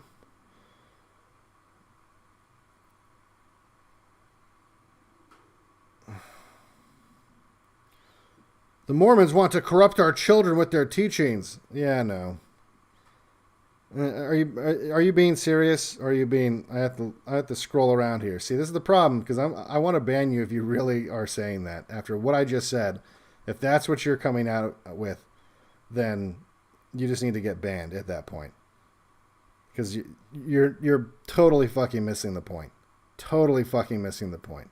S1: The Mormons want to corrupt our children with their teachings. Yeah, no. Are you being serious? Or are you being? I have to scroll around here. See, this is the problem, because I want to ban you if you really are saying that after what I just said. If that's what you're coming out with, then you just need to get banned at that point, because you're totally fucking missing the point. Totally fucking missing the point.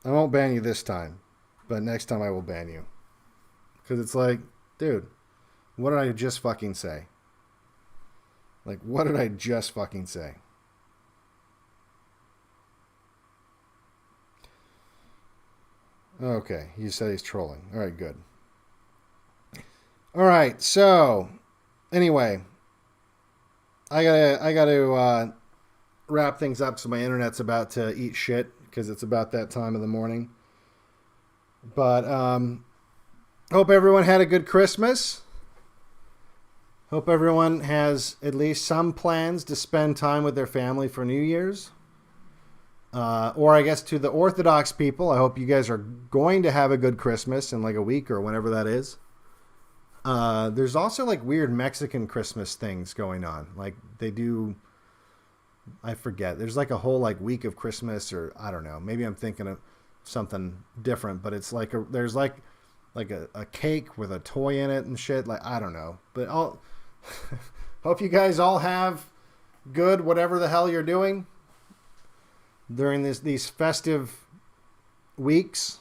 S1: I won't ban you this time, but next time I will ban you, because it's like, dude, what did I just fucking say? Like, what did I just fucking say? Okay, you said he's trolling. All right, good. All right, so anyway, I gotta wrap things up, so my internet's about to eat shit, because it's about that time of the morning. But hope everyone had a good Christmas. Hope everyone has at least some plans to spend time with their family for New Year's. Or I guess to the Orthodox people, I hope you guys are going to have a good Christmas in like a week or whenever that is. There's also like weird Mexican Christmas things going on. Like they do, I forget. There's like a whole like week of Christmas, or I don't know. Maybe I'm thinking of something different, but it's like there's like a cake with a toy in it and shit. Like, I don't know, but hope you guys all have good whatever the hell you're doing during these festive weeks,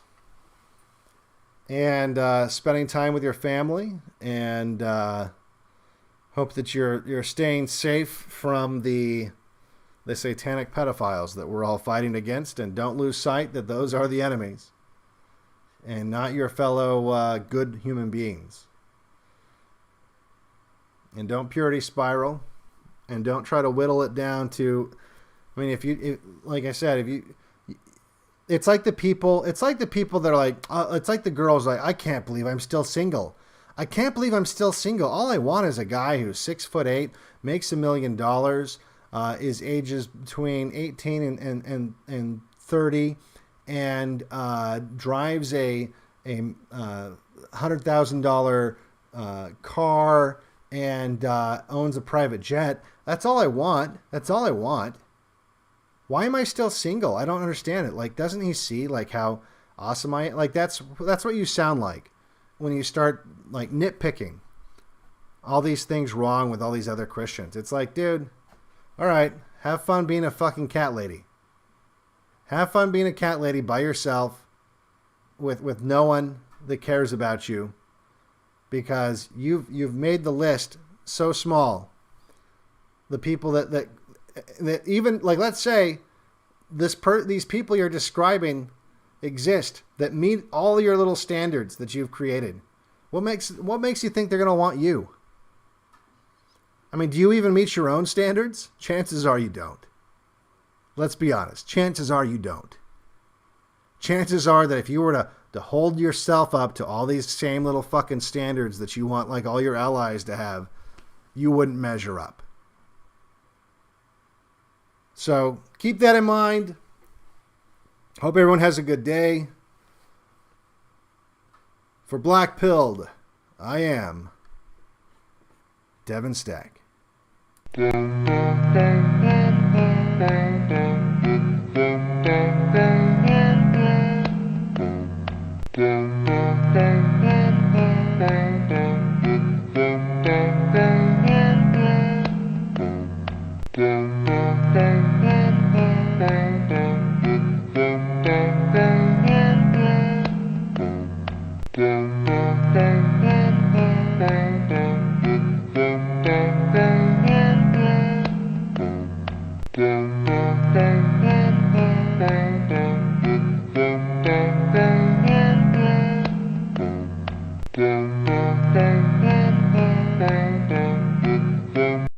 S1: and spending time with your family, and hope that you're staying safe from the the satanic pedophiles that we're all fighting against, and don't lose sight that those are the enemies and not your fellow good human beings. And don't purity spiral, and don't try to whittle it down to, I mean, like I said, it's like the people that are like, it's like the girls like, I can't believe I'm still single. I can't believe I'm still single. All I want is a guy who's 6'8", makes $1 million, is ages between 18 and 30, and drives a $100,000 car, and owns a private jet. That's all I want. That's all I want. Why am I still single? I don't understand it. Like, doesn't he see like how awesome I am? Like, that's what you sound like when you start like nitpicking all these things wrong with all these other Christians. It's like, dude, all right, have fun being a fucking cat lady. Have fun being a cat lady by yourself with no one that cares about you, because you've made the list so small. The people that even, like, let's say these people you're describing exist that meet all your little standards that you've created. What makes you think they're going to want you? I mean, do you even meet your own standards? Chances are you don't. Let's be honest. Chances are you don't. Chances are that if you were to hold yourself up to all these same little fucking standards that you want like all your allies to have, you wouldn't measure up. So keep that in mind. Hope everyone has a good day. For Black Pilled, I am Devin Stack.
S6: Dun, dun, dun, dun, dun, dun.